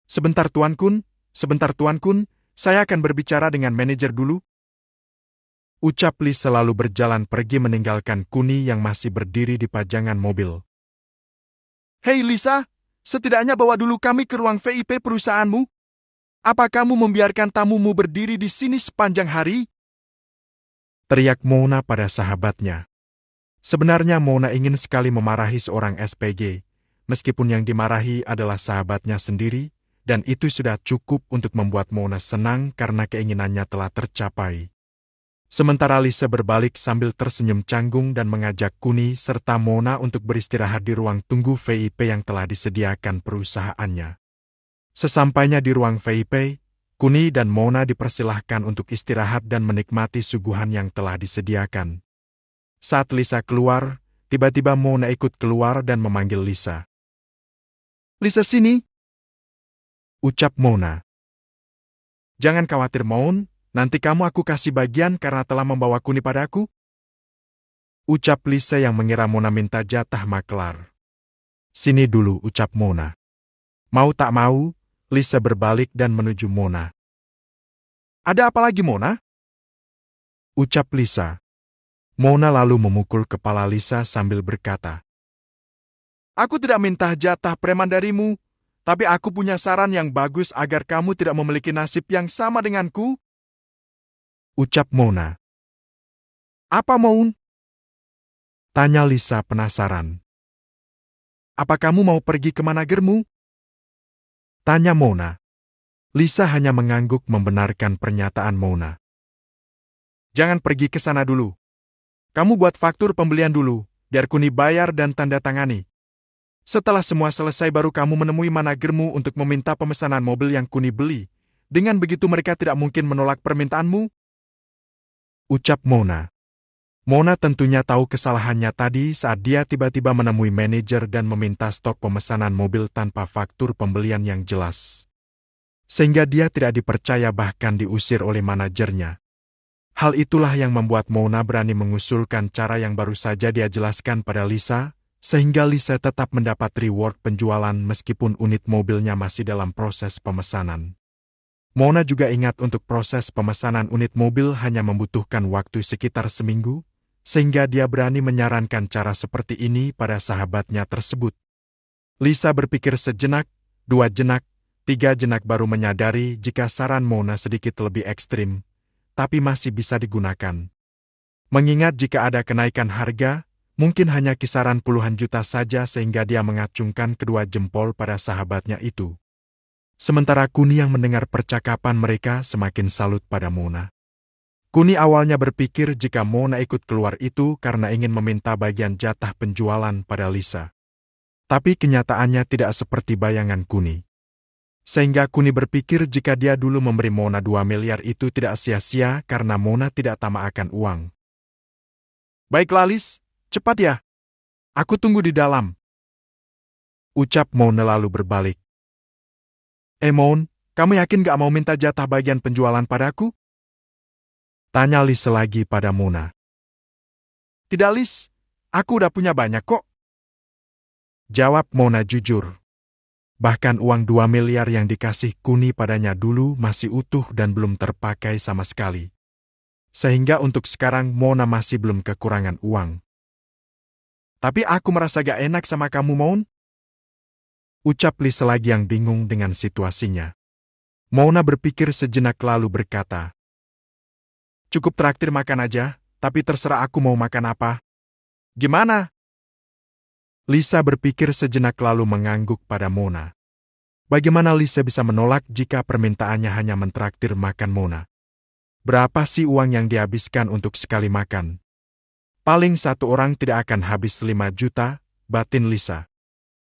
Sebentar Tuan Kun, saya akan berbicara dengan manajer dulu. Ucap Lisa lalu berjalan pergi meninggalkan Kuni yang masih berdiri di pajangan mobil. Hei Lisa, setidaknya bawa dulu kami ke ruang VIP perusahaanmu. Apa kamu membiarkan tamumu berdiri di sini sepanjang hari? Teriak Mona pada sahabatnya. Sebenarnya Mona ingin sekali memarahi seorang SPG, meskipun yang dimarahi adalah sahabatnya sendiri, dan itu sudah cukup untuk membuat Mona senang karena keinginannya telah tercapai. Sementara Lisa berbalik sambil tersenyum canggung dan mengajak Kuni serta Mona untuk beristirahat di ruang tunggu VIP yang telah disediakan perusahaannya. Sesampainya di ruang VIP, Kuni dan Mona dipersilahkan untuk istirahat dan menikmati suguhan yang telah disediakan. Saat Lisa keluar, tiba-tiba Mona ikut keluar dan memanggil Lisa. Lisa sini. Ucap Mona. Jangan khawatir Mon, nanti kamu aku kasih bagian karena telah membawa Kuni padaku. Ucap Lisa yang mengira Mona minta jatah maklar. Sini dulu, ucap Mona. Mau tak mau, Lisa berbalik dan menuju Mona. Ada apa lagi Mona? Ucap Lisa. Mona lalu memukul kepala Lisa sambil berkata. Aku tidak minta jatah preman darimu, tapi aku punya saran yang bagus agar kamu tidak memiliki nasib yang sama denganku. Ucap Mona. Apa Mon? Tanya Lisa penasaran. Apa kamu mau pergi ke managermu? Tanya Mona. Lisa hanya mengangguk membenarkan pernyataan Mona. Jangan pergi ke sana dulu. Kamu buat faktur pembelian dulu, biar Kuni bayar dan tanda tangani. Setelah semua selesai baru kamu menemui managermu untuk meminta pemesanan mobil yang Kuni beli. Dengan begitu mereka tidak mungkin menolak permintaanmu. Ucap Mona. Mona tentunya tahu kesalahannya tadi saat dia tiba-tiba menemui manajer dan meminta stok pemesanan mobil tanpa faktur pembelian yang jelas. Sehingga dia tidak dipercaya bahkan diusir oleh manajernya. Hal itulah yang membuat Mona berani mengusulkan cara yang baru saja dia jelaskan pada Lisa, sehingga Lisa tetap mendapat reward penjualan meskipun unit mobilnya masih dalam proses pemesanan. Mona juga ingat untuk proses pemesanan unit mobil hanya membutuhkan waktu sekitar seminggu, sehingga dia berani menyarankan cara seperti ini pada sahabatnya tersebut. Lisa berpikir sejenak, 2 jenak, 3 jenak baru menyadari jika saran Mona sedikit lebih ekstrim, tapi masih bisa digunakan. Mengingat jika ada kenaikan harga, mungkin hanya kisaran puluhan juta saja sehingga dia mengacungkan kedua jempol pada sahabatnya itu. Sementara Kuni yang mendengar percakapan mereka semakin salut pada Mona. Kuni awalnya berpikir jika Mona ikut keluar itu karena ingin meminta bagian jatah penjualan pada Lisa. Tapi kenyataannya tidak seperti bayangan Kuni. Sehingga Kuni berpikir jika dia dulu memberi Mona 2 miliar itu tidak sia-sia karena Mona tidak tamak akan uang. Baiklah Lis, cepat ya. Aku tunggu di dalam. Ucap Mona lalu berbalik. Mon, kamu yakin gak mau minta jatah bagian penjualan padaku? Tanya Lisa lagi pada Mona. Tidak Lis, aku udah punya banyak kok. Jawab Mona jujur. Bahkan uang 2 miliar yang dikasih Kuni padanya dulu masih utuh dan belum terpakai sama sekali. Sehingga untuk sekarang Mona masih belum kekurangan uang. Tapi aku merasa gak enak sama kamu Mon. Ucap Lisa lagi yang bingung dengan situasinya. Mona berpikir sejenak lalu berkata. Cukup traktir makan aja, tapi terserah aku mau makan apa. Gimana? Lisa berpikir sejenak lalu mengangguk pada Mona. Bagaimana Lisa bisa menolak jika permintaannya hanya mentraktir makan Mona? Berapa sih uang yang dihabiskan untuk sekali makan? Paling satu orang tidak akan habis 5 juta, batin Lisa.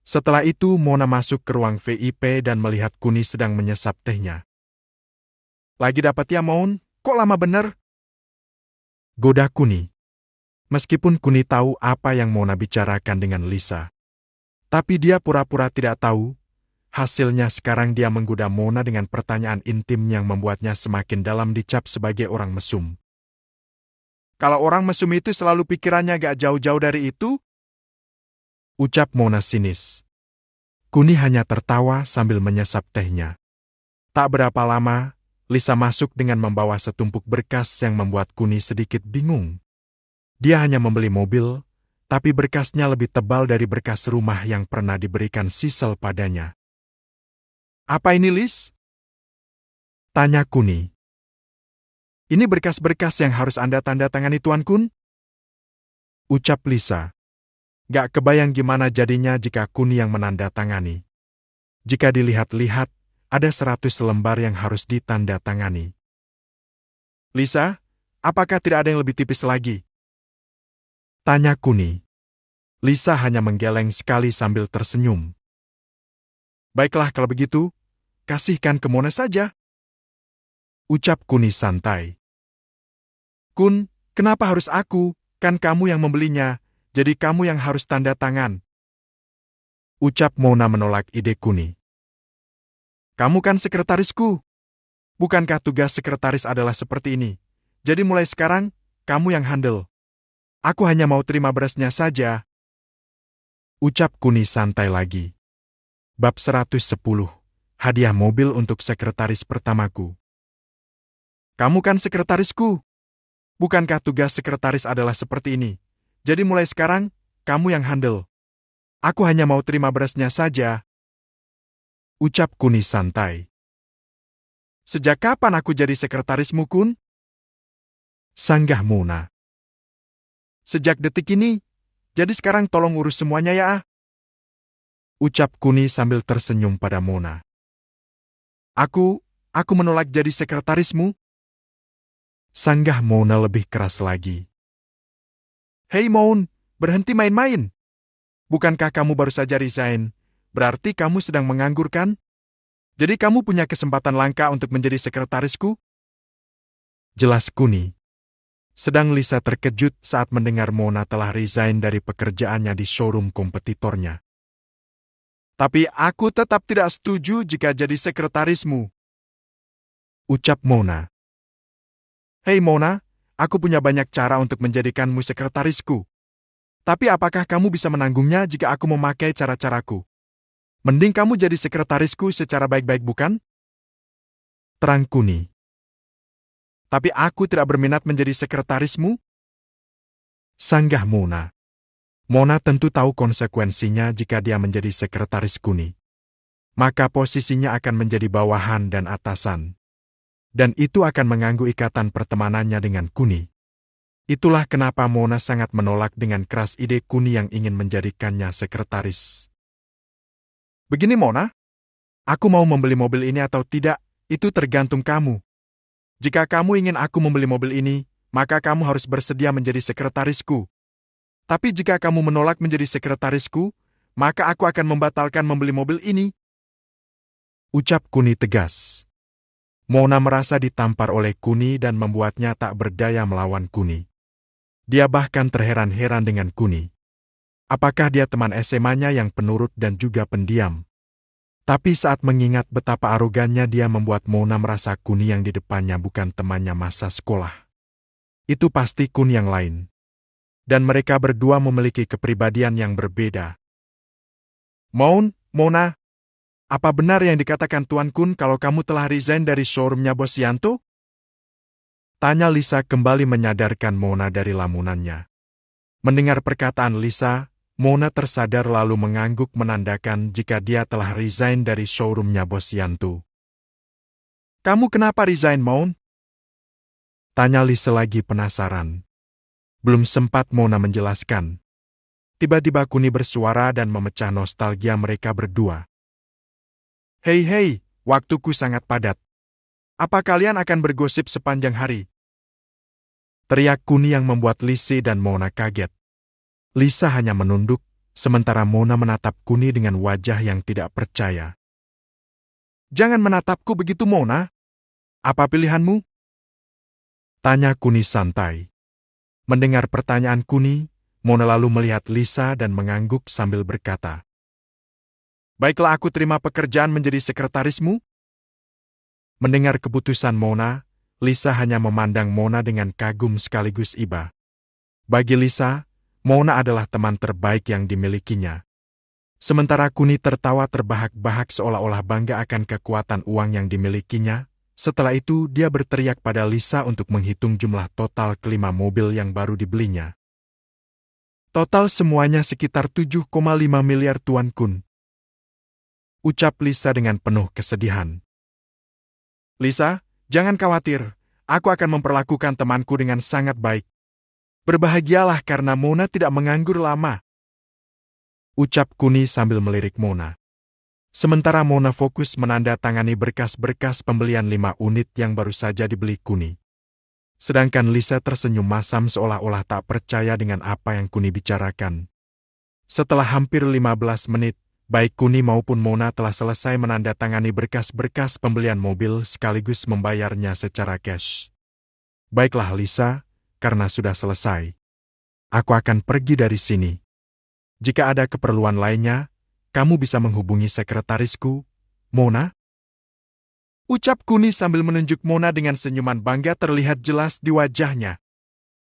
Setelah itu Mona masuk ke ruang VIP dan melihat Kuni sedang menyesap tehnya. Lagi dapat ya Mon, kok lama bener? Goda Kuni. Meskipun Kuni tahu apa yang Mona bicarakan dengan Lisa. Tapi dia pura-pura tidak tahu. Hasilnya sekarang dia menggoda Mona dengan pertanyaan intim yang membuatnya semakin dalam dicap sebagai orang mesum. Kalau orang mesum itu selalu pikirannya gak jauh-jauh dari itu? Ucap Mona sinis. Kuni hanya tertawa sambil menyesap tehnya. Tak berapa lama, Lisa masuk dengan membawa setumpuk berkas yang membuat Kuni sedikit bingung. Dia hanya membeli mobil, tapi berkasnya lebih tebal dari berkas rumah yang pernah diberikan Sisel padanya. Apa ini, Lis? Tanya Kuni. Ini berkas-berkas yang harus Anda tanda tangani, Tuan Kun? Ucap Lisa. Gak kebayang gimana jadinya jika Kuni yang menandatangani. Jika dilihat-lihat, ada 100 lembar yang harus ditandatangani. Lisa, apakah tidak ada yang lebih tipis lagi? Tanya Kuni. Lisa hanya menggeleng sekali sambil tersenyum. Baiklah kalau begitu, kasihkan ke Mona saja. Ucap Kuni santai. Kun, kenapa harus aku? Kan kamu yang membelinya, jadi kamu yang harus tanda tangan. Ucap Mona menolak ide Kuni. Kamu kan sekretarisku. Bukankah tugas sekretaris adalah seperti ini? Jadi mulai sekarang, kamu yang handle. Aku hanya mau terima berasnya saja. Ucap Kuni santai lagi. Bab 110. Hadiah mobil untuk sekretaris pertamaku. Kamu kan sekretarisku. Bukankah tugas sekretaris adalah seperti ini? Jadi mulai sekarang, kamu yang handle. Aku hanya mau terima berasnya saja. Ucap Kuni santai. Sejak kapan aku jadi sekretarismu, Kun? Sanggah Mona. Sejak detik ini. Jadi sekarang tolong urus semuanya ya. Ucap Kuni sambil tersenyum pada Mona. Aku menolak jadi sekretarismu. Sanggah Mona lebih keras lagi. Hei Mon, berhenti main-main. Bukankah kamu baru saja resign? Berarti kamu sedang menganggur kan? Jadi kamu punya kesempatan langka untuk menjadi sekretarisku? Jelas Kuni. Sedang Lisa terkejut saat mendengar Mona telah resign dari pekerjaannya di showroom kompetitornya. Tapi aku tetap tidak setuju jika jadi sekretarismu. Ucap Mona. Hei Mona, aku punya banyak cara untuk menjadikanmu sekretarisku. Tapi apakah kamu bisa menanggungnya jika aku memakai cara-caraku? Mending kamu jadi sekretarisku secara baik-baik, bukan? Terang Kuni. Tapi aku tidak berminat menjadi sekretarismu. Sanggah Mona. Mona tentu tahu konsekuensinya jika dia menjadi sekretaris Kuni. Maka posisinya akan menjadi bawahan dan atasan. Dan itu akan mengganggu ikatan pertemanannya dengan Kuni. Itulah kenapa Mona sangat menolak dengan keras ide Kuni yang ingin menjadikannya sekretaris. Begini Mona, aku mau membeli mobil ini atau tidak, itu tergantung kamu. Jika kamu ingin aku membeli mobil ini, maka kamu harus bersedia menjadi sekretarisku. Tapi jika kamu menolak menjadi sekretarisku, maka aku akan membatalkan membeli mobil ini. Ucap Kuni tegas. Mona merasa ditampar oleh Kuni dan membuatnya tak berdaya melawan Kuni. Dia bahkan terheran-heran dengan Kuni. Apakah dia teman SMA-nya yang penurut dan juga pendiam? Tapi saat mengingat betapa arogannya dia membuat Mona merasa Kuni yang di depannya bukan temannya masa sekolah. Itu pasti Kuni yang lain. Dan mereka berdua memiliki kepribadian yang berbeda. Mona, apa benar yang dikatakan Tuan Kun kalau kamu telah resign dari showroomnya Bos Yanto? Tanya Lisa kembali menyadarkan Mona dari lamunannya. Mendengar perkataan Lisa, Mona tersadar lalu mengangguk menandakan jika dia telah resign dari showroomnya Bos Yanto. Kamu kenapa resign, Mon? Tanya Lisa lagi penasaran. Belum sempat Mona menjelaskan. Tiba-tiba Kuni bersuara dan memecah nostalgia mereka berdua. Hei, waktuku sangat padat. Apa kalian akan bergosip sepanjang hari? Teriak Kuni yang membuat Lisa dan Mona kaget. Lisa hanya menunduk, sementara Mona menatap Kuni dengan wajah yang tidak percaya. Jangan menatapku begitu, Mona. Apa pilihanmu? Tanya Kuni santai. Mendengar pertanyaan Kuni, Mona lalu melihat Lisa dan mengangguk sambil berkata, Baiklah, aku terima pekerjaan menjadi sekretarismu. Mendengar keputusan Mona, Lisa hanya memandang Mona dengan kagum sekaligus iba. Bagi Lisa, Mona adalah teman terbaik yang dimilikinya. Sementara Kuni tertawa terbahak-bahak seolah-olah bangga akan kekuatan uang yang dimilikinya, Setelah itu dia berteriak pada Lisa untuk menghitung jumlah total kelima mobil yang baru dibelinya. Total semuanya sekitar 7,5 miliar Tuan Kun. Ucap Lisa dengan penuh kesedihan. Lisa, jangan khawatir. Aku akan memperlakukan temanku dengan sangat baik. Berbahagialah karena Mona tidak menganggur lama. Ucap Kuni sambil melirik Mona. Sementara Mona fokus menandatangani berkas-berkas pembelian 5 unit yang baru saja dibeli Kuni. Sedangkan Lisa tersenyum masam seolah-olah tak percaya dengan apa yang Kuni bicarakan. Setelah hampir 15 menit, baik Kuni maupun Mona telah selesai menandatangani berkas-berkas pembelian mobil sekaligus membayarnya secara cash. Baiklah Lisa, karena sudah selesai. Aku akan pergi dari sini. Jika ada keperluan lainnya, kamu bisa menghubungi sekretarisku, Mona. Ucap Kuni sambil menunjuk Mona dengan senyuman bangga terlihat jelas di wajahnya.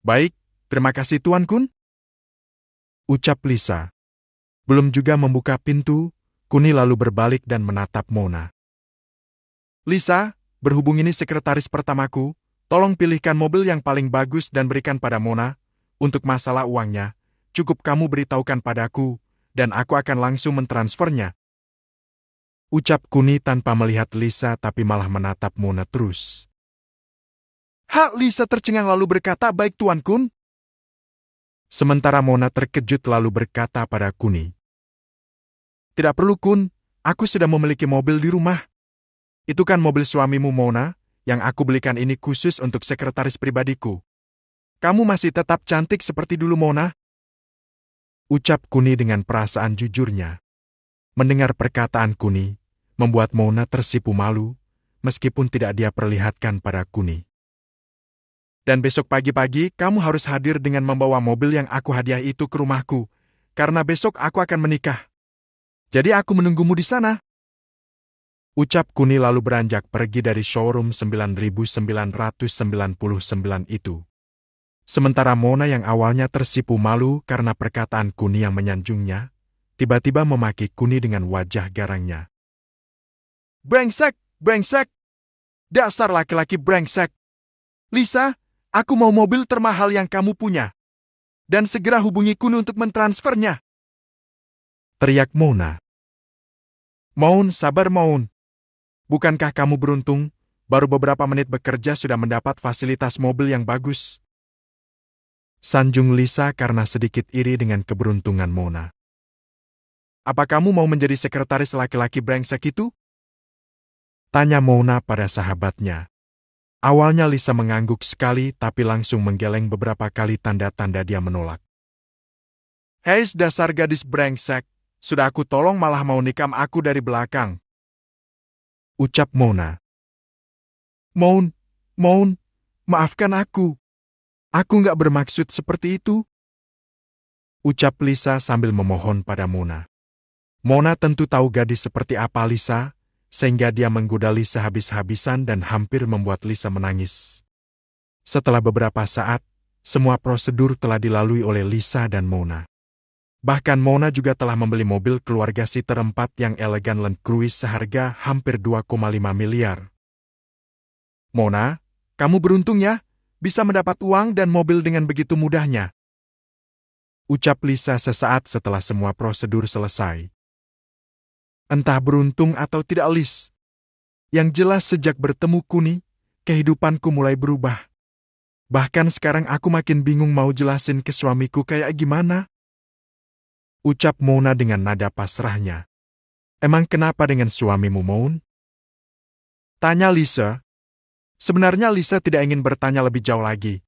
Baik, terima kasih Tuan Kun. Ucap Lisa. Belum juga membuka pintu, Kuni lalu berbalik dan menatap Mona. Lisa, berhubung ini sekretaris pertamaku, tolong pilihkan mobil yang paling bagus dan berikan pada Mona. Untuk masalah uangnya, cukup kamu beritahukan padaku, dan aku akan langsung mentransfernya. Ucap Kuni tanpa melihat Lisa tapi malah menatap Mona terus. Lisa tercengang lalu berkata, baik Tuan Kun. Sementara Mona terkejut lalu berkata pada Kuni. Tidak perlu Kun, aku sudah memiliki mobil di rumah. Itu kan mobil suamimu Mona, yang aku belikan ini khusus untuk sekretaris pribadiku. Kamu masih tetap cantik seperti dulu Mona. Ucap Kuni dengan perasaan jujurnya. Mendengar perkataan Kuni, membuat Mona tersipu malu, meskipun tidak dia perlihatkan pada Kuni. Dan besok pagi-pagi kamu harus hadir dengan membawa mobil yang aku hadiah itu ke rumahku, karena besok aku akan menikah. Jadi aku menunggumu di sana. Ucap Kuni lalu beranjak pergi dari showroom 9999 itu. Sementara Mona yang awalnya tersipu malu karena perkataan Kuni yang menyanjungnya, tiba-tiba memaki Kuni dengan wajah garangnya. Brengsek, brengsek. Dasar laki-laki brengsek. Lisa, aku mau mobil termahal yang kamu punya. Dan segera hubungi Kuni untuk mentransfernya. Teriak Mona. Maun, sabar Maun. Bukankah kamu beruntung, baru beberapa menit bekerja sudah mendapat fasilitas mobil yang bagus? Sanjung Lisa karena sedikit iri dengan keberuntungan Mona. Apa kamu mau menjadi sekretaris laki-laki brengsek itu? Tanya Mona pada sahabatnya. Awalnya Lisa mengangguk sekali tapi langsung menggeleng beberapa kali tanda-tanda dia menolak. Hei dasar gadis brengsek, sudah aku tolong malah mau nikam aku dari belakang. Ucap Mona. Maun, maafkan aku. Aku nggak bermaksud seperti itu. Ucap Lisa sambil memohon pada Mona. Mona tentu tahu gadis seperti apa Lisa, sehingga dia menggoda Lisa habis-habisan dan hampir membuat Lisa menangis. Setelah beberapa saat, semua prosedur telah dilalui oleh Lisa dan Mona. Bahkan Mona juga telah membeli mobil keluarga Sitter 4 yang elegan Land Cruise seharga hampir 2,5 miliar. Mona, kamu beruntung ya, bisa mendapat uang dan mobil dengan begitu mudahnya. Ucap Lisa sesaat setelah semua prosedur selesai. Entah beruntung atau tidak Lis. Yang jelas sejak bertemu Kuni, kehidupanku mulai berubah. Bahkan sekarang aku makin bingung mau jelasin ke suamiku kayak gimana. Ucap Mona dengan nada pasrahnya. Emang kenapa dengan suamimu, Mon? Tanya Lisa. Sebenarnya Lisa tidak ingin bertanya lebih jauh lagi.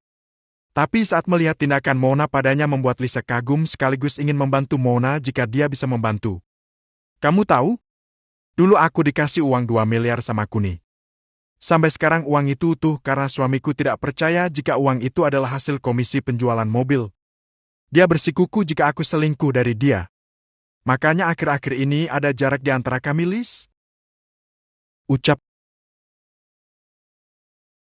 Tapi saat melihat tindakan Mona padanya membuat Lisa kagum sekaligus ingin membantu Mona jika dia bisa membantu. Kamu tahu? Dulu aku dikasih uang 2 miliar sama Kuni. Sampai sekarang uang itu utuh karena suamiku tidak percaya jika uang itu adalah hasil komisi penjualan mobil. Dia bersikuku jika aku selingkuh dari dia. Makanya akhir-akhir ini ada jarak di antara kami, Lis. Ucap